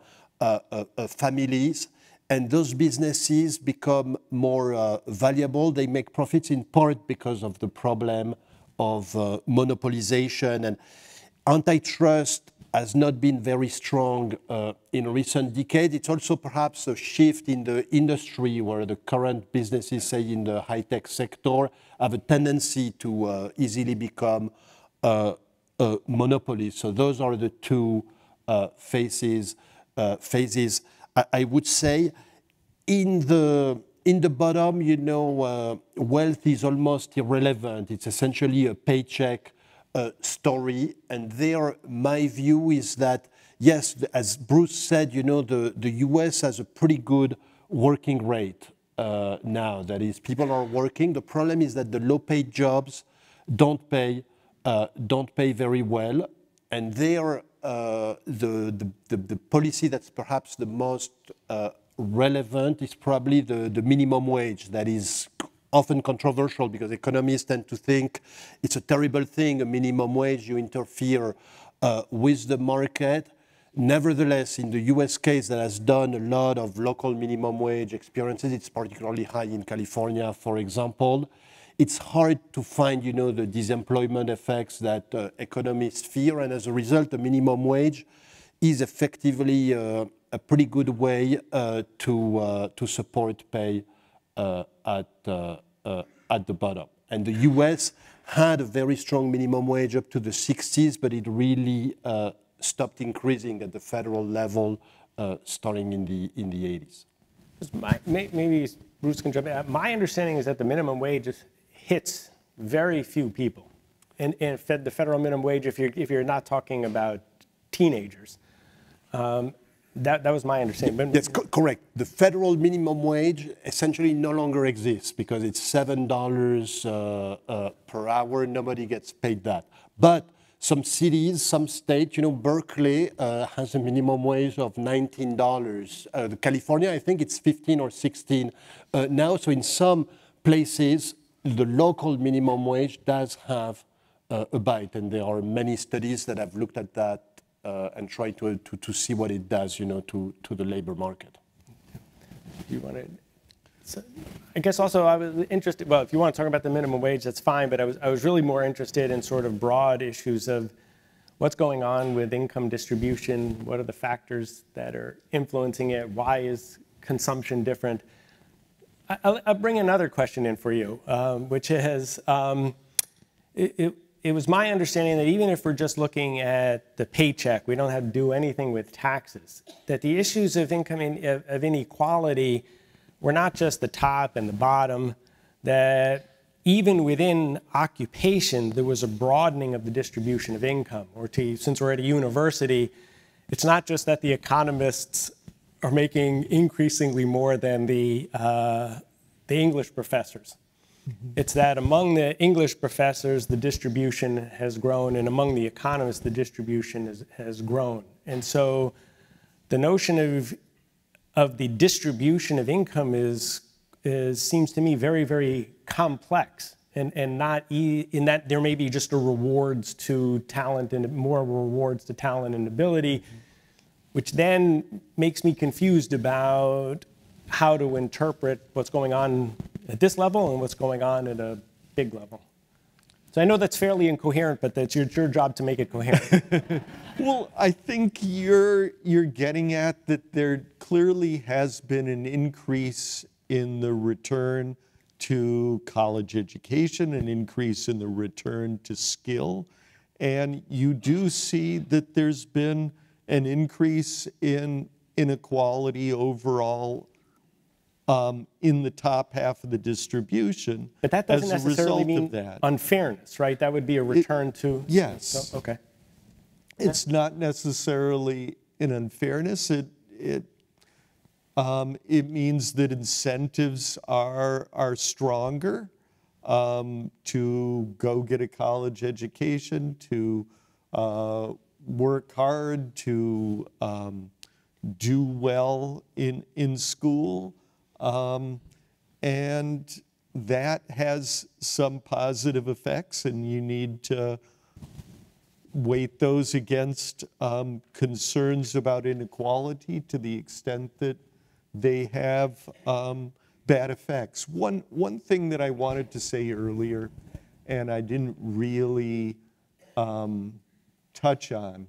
families. And those businesses become more valuable. They make profits in part because of the problem of monopolization. And antitrust has not been very strong in recent decades. It's also perhaps a shift in the industry where the current businesses, say in the high-tech sector, have a tendency to easily become monopolies. So those are the two phases. I would say in the bottom, you know, wealth is almost irrelevant. It's essentially a paycheck story. And there, my view is that, yes, as Bruce said, you know, the US has a pretty good working rate now. That is, people are working. The problem is that the low-paid jobs don't pay very well. And there, the policy that's perhaps the most relevant is probably the minimum wage. That is often controversial because economists tend to think it's a terrible thing, a minimum wage, you interfere with the market. Nevertheless, in the US case that has done a lot of local minimum wage experiences, it's particularly high in California, for example. It's hard to find, you know, the disemployment effects that economists fear, and as a result, the minimum wage is effectively a pretty good way to support pay at the bottom. And the US had a very strong minimum wage up to the 60s, but it really stopped increasing at the federal level starting in the 80s. Maybe Bruce can jump in. My understanding is that the minimum wage hits very few people. And the federal minimum wage, if you're not talking about teenagers, that was my understanding. Yes, correct. The federal minimum wage essentially no longer exists because it's $7 per hour. Nobody gets paid that. But some cities, some states, you know, Berkeley has a minimum wage of $19. California, I think it's 15 or 16 now. So in some places, the local minimum wage does have a bite, and there are many studies that have looked at that and tried to see what it does, you know, to the labor market. You want to? So I guess also I was interested. Well, if you want to talk about the minimum wage, that's fine. But I was really more interested in sort of broad issues of what's going on with income distribution. What are the factors that are influencing it? Why is consumption different? I'll bring another question in for you, which is, it was my understanding that even if we're just looking at the paycheck, we don't have to do anything with taxes, that the issues of income of inequality were not just the top and the bottom, that even within occupation, there was a broadening of the distribution of income. Or since we're at a university, it's not just that the economists are making increasingly more than the English professors. Mm-hmm. It's that among the English professors, the distribution has grown, and among the economists, the distribution has grown. And so the notion of the distribution of income seems to me very, very complex, and not in that there may be just a rewards to talent and more rewards to talent and ability, which then makes me confused about how to interpret what's going on at this level and what's going on at a big level. So I know that's fairly incoherent, but it's your job to make it coherent. Well, I think you're getting at that there clearly has been an increase in the return to college education, an increase in the return to skill, and you do see that there's been an increase in inequality overall in the top half of the distribution. But that doesn't necessarily mean unfairness, right? That would be a return to... Yes. So, okay. It's not necessarily an unfairness. It means that incentives are stronger to go get a college education, to work hard, to do well in school. And that has some positive effects, and you need to weight those against concerns about inequality to the extent that they have bad effects. One thing that I wanted to say earlier, and I didn't really touch on,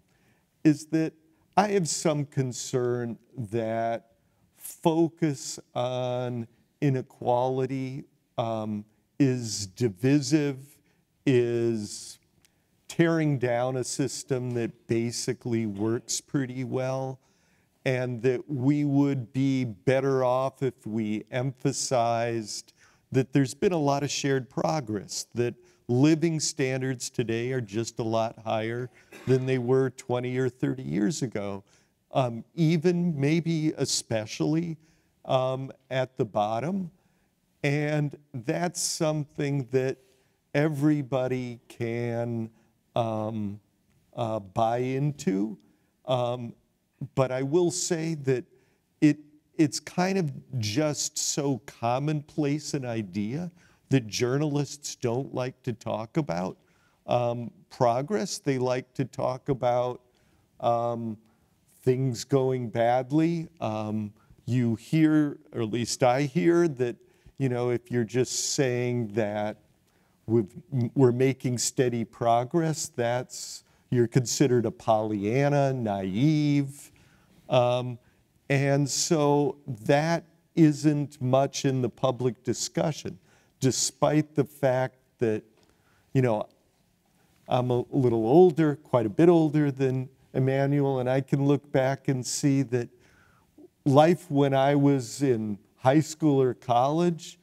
is that I have some concern that focus on inequality is divisive, is tearing down a system that basically works pretty well, and that we would be better off if we emphasized that there's been a lot of shared progress, that living standards today are just a lot higher than they were 20 or 30 years ago, even maybe especially at the bottom. And that's something that everybody can buy into. But I will say that it's kind of just so commonplace an idea that journalists don't like to talk about progress. They like to talk about things going badly. You hear, or at least I hear, that if you're just saying that we're making steady progress, you're considered a Pollyanna, naive. And so that isn't much in the public discussion, despite the fact that, I'm a little older, quite a bit older than Emmanuel, and I can look back and see that life when I was in high school or college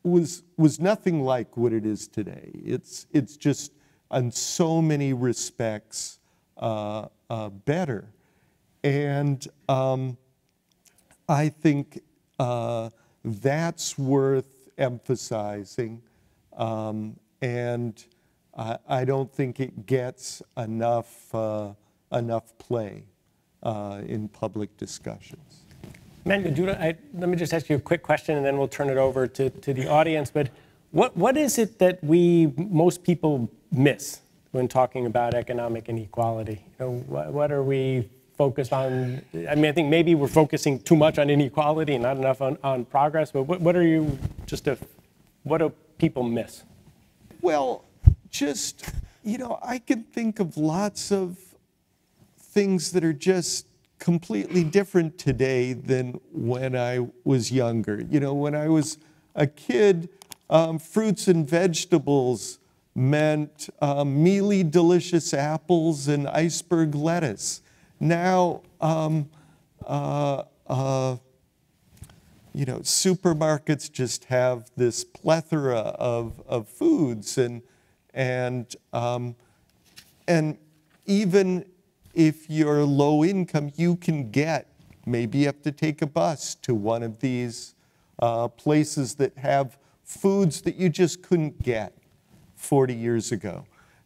was nothing like what it is today. It's just, in so many respects, better. And I think that's worth emphasizing, and I don't think it gets enough play in public discussions. Emmanuel, let me just ask you a quick question, and then we'll turn it over to the audience. But what is it that most people miss when talking about economic inequality? What are we focused on? I mean, I think maybe we're focusing too much on inequality and not enough on progress. But what do people miss? Well, just I can think of lots of things that are just completely different today than when I was younger. When I was a kid, fruits and vegetables meant mealy, delicious apples and iceberg lettuce. Now, supermarkets just have this plethora of foods, and even if you're low income, you can maybe you have to take a bus to one of these places that have foods that you just couldn't get 40 years ago.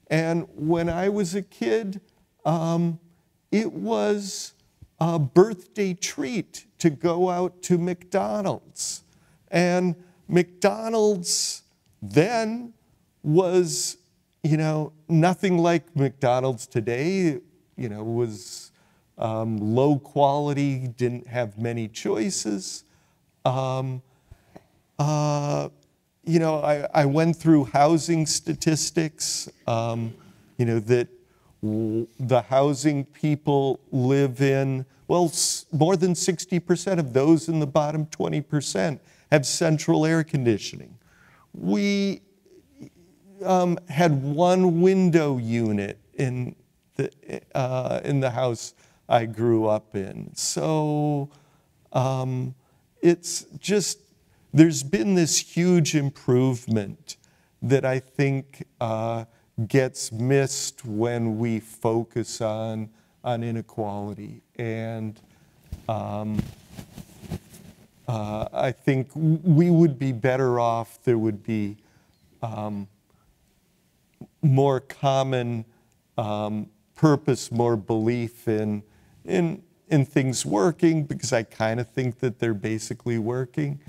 And when I was a kid, it was a birthday treat to go out to McDonald's. And McDonald's then was, nothing like McDonald's today. Was low quality, didn't have many choices. I went through housing statistics, that the housing people live in, well, more than 60% of those in the bottom 20% have central air conditioning. We had one window unit in the house I grew up in. So it's just, there's been this huge improvement that I think gets missed when we focus on inequality. And I think we would be better off, there would be more common purpose, more belief in things working, because I kind of think that they're basically working,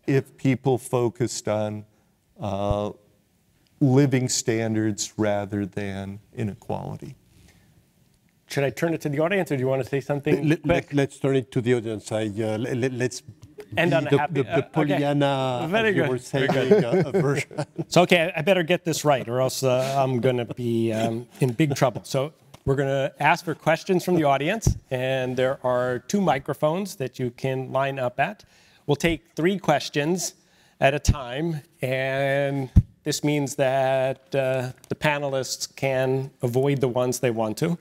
if people focused on living standards rather than inequality. Should I turn it to the audience, or do you want to say something quick? Let's turn it to the audience. Let's end on a happy, the Pollyanna, very good. You were saying, version. So, okay, I better get this right, or else I'm going to be in big trouble. So we're going to ask for questions from the audience, and there are 2 microphones that you can line up at. We'll take 3 questions at a time, and This means that the panelists can avoid the ones they want to,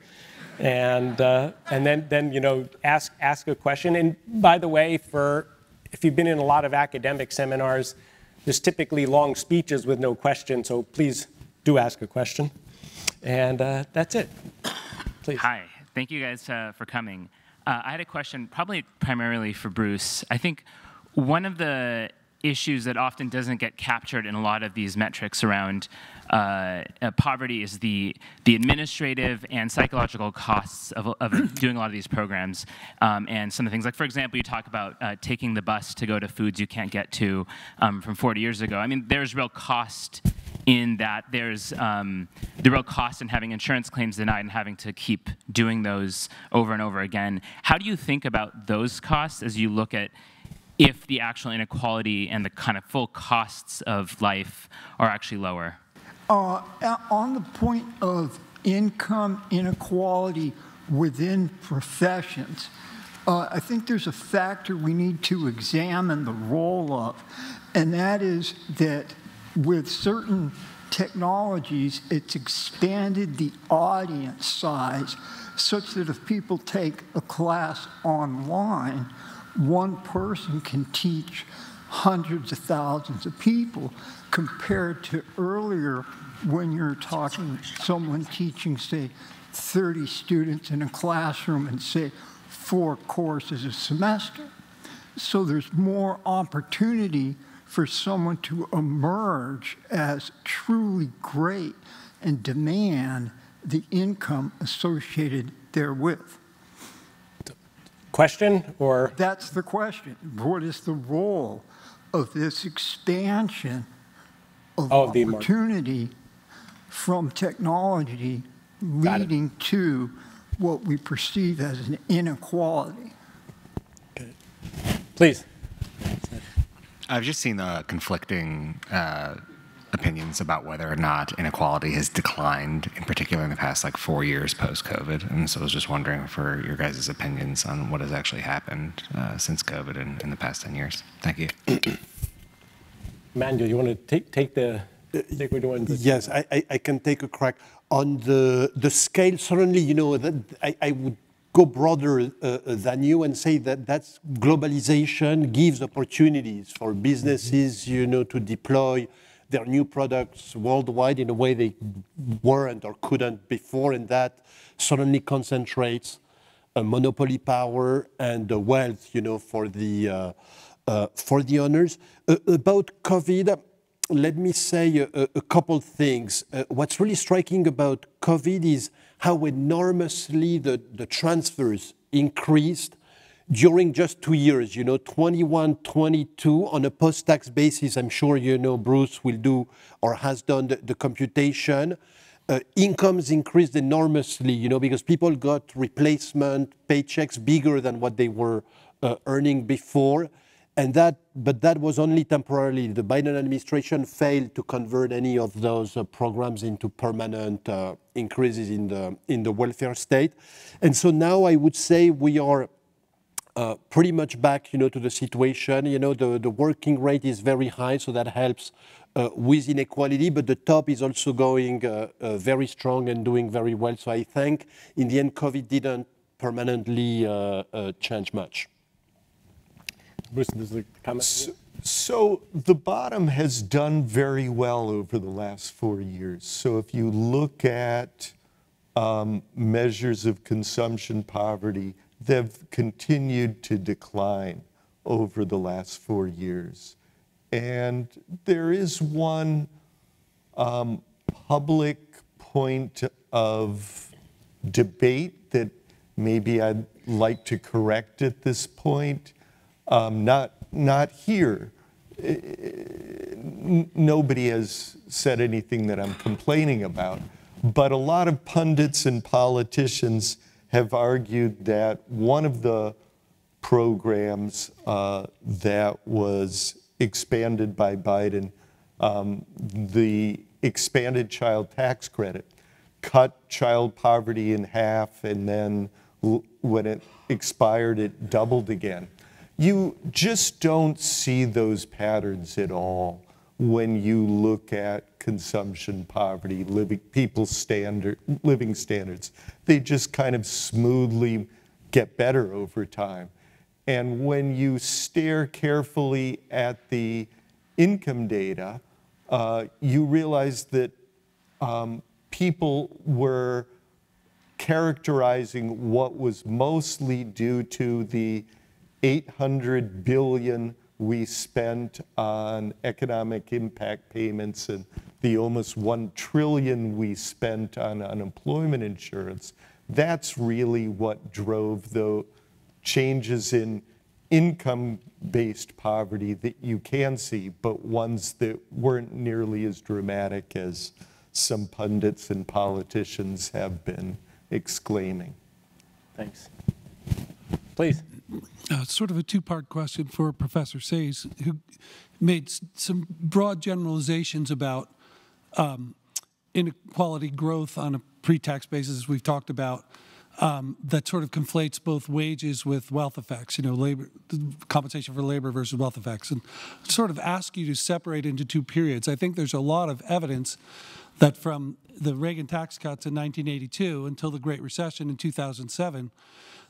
and then you know, ask a question. And by the way, if you've been in a lot of academic seminars, there's typically long speeches with no question. So please do ask a question. And that's it. Please. Hi. Thank you guys for coming. I had a question, probably primarily for Bruce. I think one of the issues that often doesn't get captured in a lot of these metrics around poverty is the administrative and psychological costs of doing a lot of these programs, and some of the things like, for example, you talk about taking the bus to go to foods you can't get to from 40 years ago. I mean, there's real cost in that. There's the real cost in having insurance claims denied and having to keep doing those over and over again. How do you think about those costs as you look at if the actual inequality and the kind of full costs of life are actually lower? On the point of income inequality within professions, I think there's a factor we need to examine the role of, and that is that with certain technologies, it's expanded the audience size such that if people take a class online, one person can teach hundreds of thousands of people, compared to earlier when you're talking someone teaching, say, 30 students in a classroom and, say, 4 courses a semester. So there's more opportunity for someone to emerge as truly great and demand the income associated therewith. Question, or? That's the question. What is the role of this expansion of opportunity from technology leading to what we perceive as an inequality? Okay. Please. I've just seen conflicting opinions about whether or not inequality has declined, in particular in the past 4 years post-COVID. And so I was just wondering for your guys' opinions on what has actually happened since COVID and in the past 10 years. Thank you. Emmanuel, you want to take the what you want? Yes, I can take a crack. On the scale, certainly, you know, that I would go broader than you and say that's globalization gives opportunities for businesses, you know, to deploy their new products worldwide in a way they weren't or couldn't before, and that certainly concentrates monopoly power and wealth, you know, for the owners. About COVID, let me say a couple things. What's really striking about COVID is how enormously the transfers increased during just 2 years, you know, 21, 22, on a post-tax basis. I'm sure, you know, Bruce will do or has done the computation. Incomes increased enormously, you know, because people got replacement paychecks bigger than what they were earning before. But that was only temporarily. The Biden administration failed to convert any of those programs into permanent increases in the welfare state. And so now I would say we are pretty much back, you know, to the situation. You know, the working rate is very high, so that helps with inequality, but the top is also going very strong and doing very well. So I think in the end, COVID didn't permanently change much. Bruce, does the comment? So the bottom has done very well over the last 4 years. So if you look at measures of consumption poverty, they've continued to decline over the last 4 years. And there is one public point of debate that maybe I'd like to correct at this point. Not here. Nobody has said anything that I'm complaining about, but a lot of pundits and politicians have argued that one of the programs that was expanded by Biden, the expanded child tax credit, cut child poverty in half, and then when it expired, it doubled again. You just don't see those patterns at all when you look at consumption poverty, living standards. They just kind of smoothly get better over time. And when you stare carefully at the income data, you realize that people were characterizing what was mostly due to the 800 billion we spent on economic impact payments and the almost 1 trillion we spent on unemployment insurance. That's really what drove the changes in income-based poverty that you can see, but ones that weren't nearly as dramatic as some pundits and politicians have been exclaiming. Thanks. Please. Sort of a two-part question for Professor Saez, who made some broad generalizations about inequality growth on a pre-tax basis, as we've talked about, that sort of conflates both wages with wealth effects, labor, compensation for labor versus wealth effects, and sort of ask you to separate into two periods. I think there's a lot of evidence that from the Reagan tax cuts in 1982 until the Great Recession in 2007,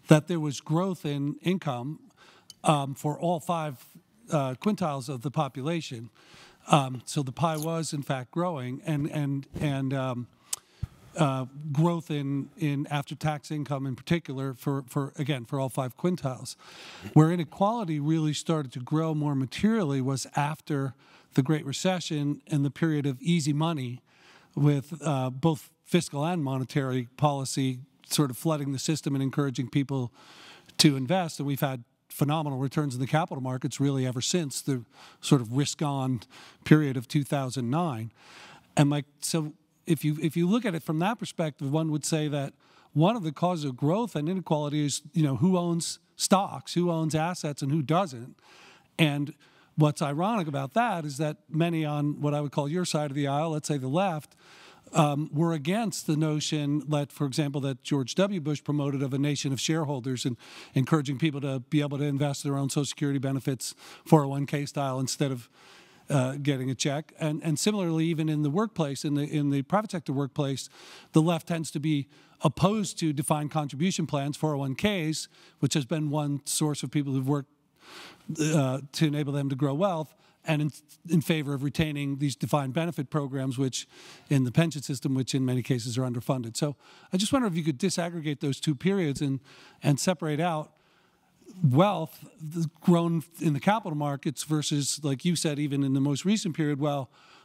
that there was growth in income for all 5 quintiles of the population. So the pie was, in fact, growing, and growth in after-tax income in particular for all 5 quintiles. Where inequality really started to grow more materially was after the Great Recession and the period of easy money, with both fiscal and monetary policy sort of flooding the system and encouraging people to invest. And we've had phenomenal returns in the capital markets really ever since the sort of risk-on period of 2009. And so if you look at it from that perspective, one would say that one of the causes of growth and inequality is, who owns stocks, who owns assets, and who doesn't. And what's ironic about that is that many on what I would call your side of the aisle, let's say the left, were against the notion that, for example, that George W. Bush promoted of a nation of shareholders and encouraging people to be able to invest their own Social Security benefits 401k style instead of getting a check. And similarly, even in the workplace, in the private sector workplace, the left tends to be opposed to defined contribution plans, 401ks, which has been one source of people who've worked to enable them to grow wealth, and in favor of retaining these defined benefit programs, which in the pension system, which in many cases are underfunded. So I just wonder if you could disaggregate those two periods and separate out wealth grown in the capital markets versus, like you said, even in the most recent period,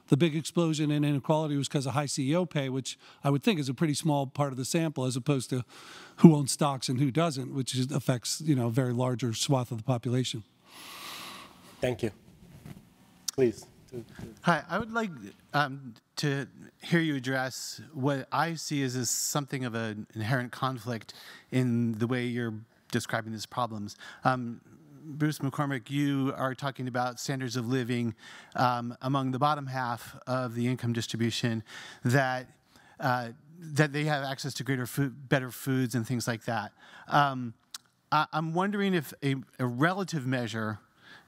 the big explosion in inequality was because of high CEO pay, which I would think is a pretty small part of the sample, as opposed to who owns stocks and who doesn't, which affects a very larger swath of the population. Thank you. Please. Hi, I would like to hear you address what I see as something of an inherent conflict in the way you're describing these problems. Bruce McCormick, you are talking about standards of living among the bottom half of the income distribution, that they have access to better foods and things like that. I'm wondering if a relative measure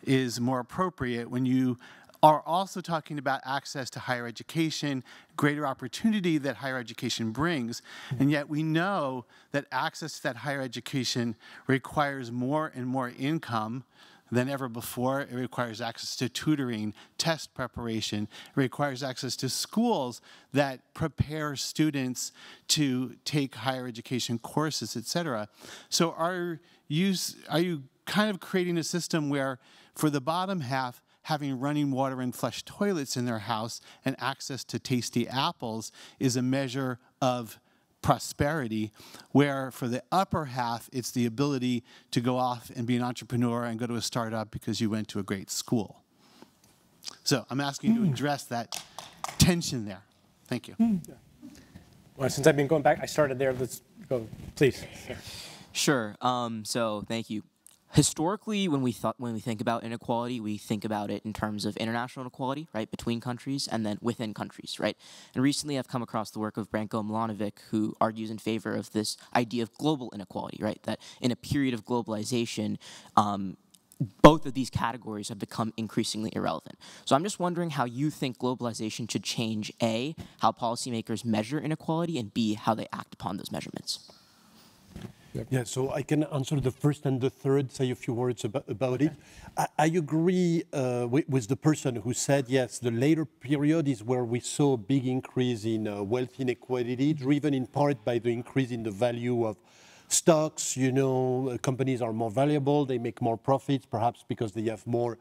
is more appropriate when you are also talking about access to higher education, greater opportunity that higher education brings, and yet we know that access to that higher education requires more and more income than ever before. It requires access to tutoring, test preparation. It requires access to schools that prepare students to take higher education courses, et cetera. So are you kind of creating a system where, for the bottom half, having running water and flush toilets in their house and access to tasty apples is a measure of prosperity, where for the upper half, it's the ability to go off and be an entrepreneur and go to a startup because you went to a great school? So I'm asking you to address that tension there. Thank you. Well, since I've been going back, I started there. Let's go, please. Sure. So thank you. Historically, when we think about inequality, we think about it in terms of international inequality, right, between countries and then within countries, right? And recently I've come across the work of Branko Milanovic, who argues in favor of this idea of global inequality, right? That in a period of globalization, both of these categories have become increasingly irrelevant. So I'm just wondering how you think globalization should change, A, how policymakers measure inequality, and B, how they act upon those measurements. Yeah, so I can answer the first and the third, say a few words about it. I agree with the person who said, yes, the later period is where we saw a big increase in wealth inequality, driven in part by the increase in the value of stocks. You know, companies are more valuable, they make more profits, perhaps because they have more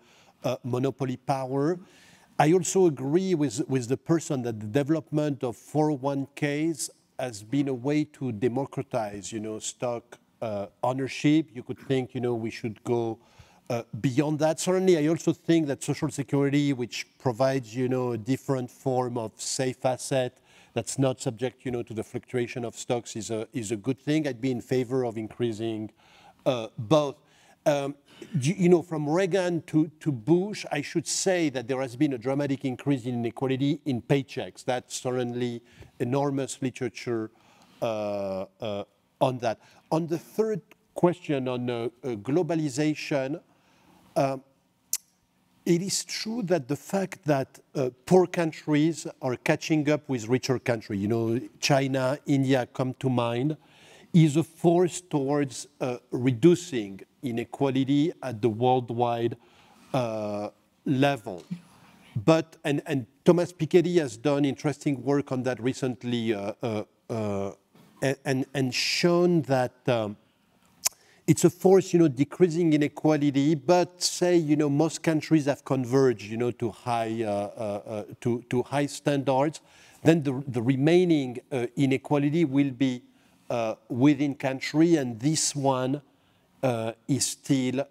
monopoly power. I also agree with the person that the development of 401ks has been a way to democratize, you know, stock ownership. You could think, you know, we should go beyond that. Certainly, I also think that Social Security, which provides, you know, a different form of safe asset that's not subject, you know, to the fluctuation of stocks is a good thing. I'd be in favor of increasing both. You know, from Reagan to Bush, I should say that there has been a dramatic increase in inequality in paychecks. That's certainly enormous literature on that. On the third question on globalization, it is true that the fact that poor countries are catching up with richer countries, you know, China, India come to mind, is a force towards reducing inequality at the worldwide level. But, and Thomas Piketty has done interesting work on that recently and shown that it's a force, you know, decreasing inequality, but say, you know, most countries have converged, you know, to high standards. Then the remaining inequality will be within country, and this one is still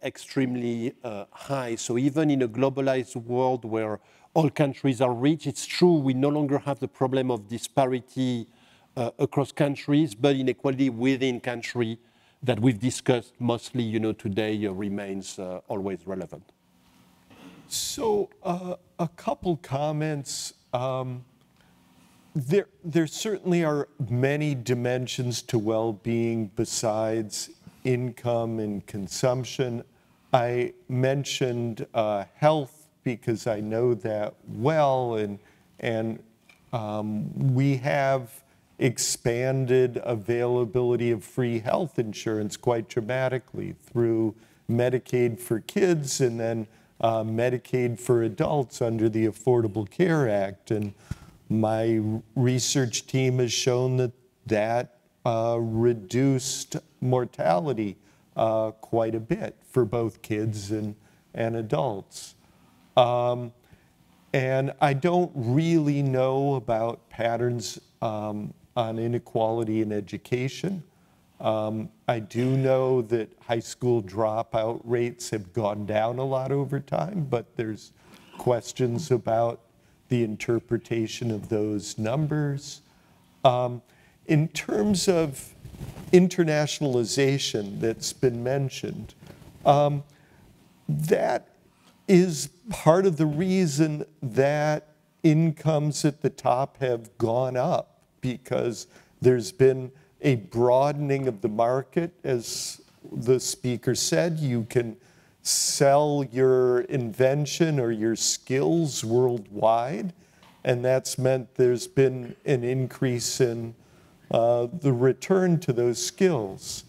extremely high. So even in a globalized world where all countries are rich, it's true we no longer have the problem of disparity across countries, but inequality within country that we've discussed mostly, you know, today remains always relevant. So a couple comments. There certainly are many dimensions to well-being besides income and consumption. I mentioned health because I know that well, and we have expanded availability of free health insurance quite dramatically through Medicaid for kids and then Medicaid for adults under the Affordable Care Act. And my research team has shown that reduced mortality quite a bit for both kids and adults. And I don't really know about patterns on inequality in education. I do know that high school dropout rates have gone down a lot over time, but there's questions about the interpretation of those numbers. In terms of internationalization that's been mentioned, that is part of the reason that incomes at the top have gone up, because there's been a broadening of the market. As the speaker said, you can sell your invention or your skills worldwide, and that's meant there's been an increase in the return to those skills.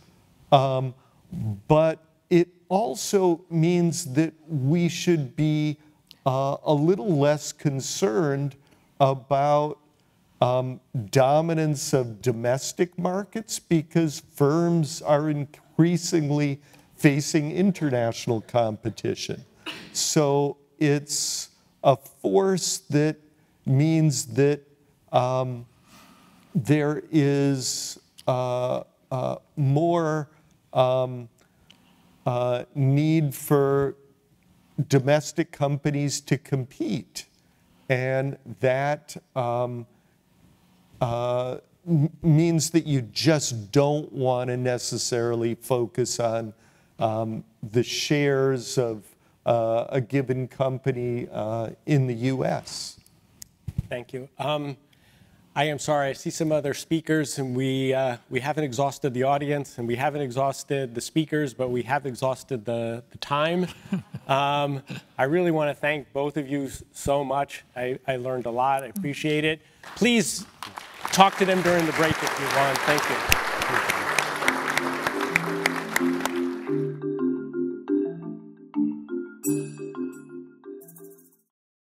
But it also means that we should be a little less concerned about dominance of domestic markets, because firms are increasingly facing international competition. So it's a force that means that there is more need for domestic companies to compete. And that means that you just don't want to necessarily focus on the shares of a given company in the US. Thank you. I am sorry. I see some other speakers, and we haven't exhausted the audience, and we haven't exhausted the speakers, but we have exhausted the time. I really want to thank both of you so much. I learned a lot. I appreciate it. Please talk to them during the break if you want. Thank you.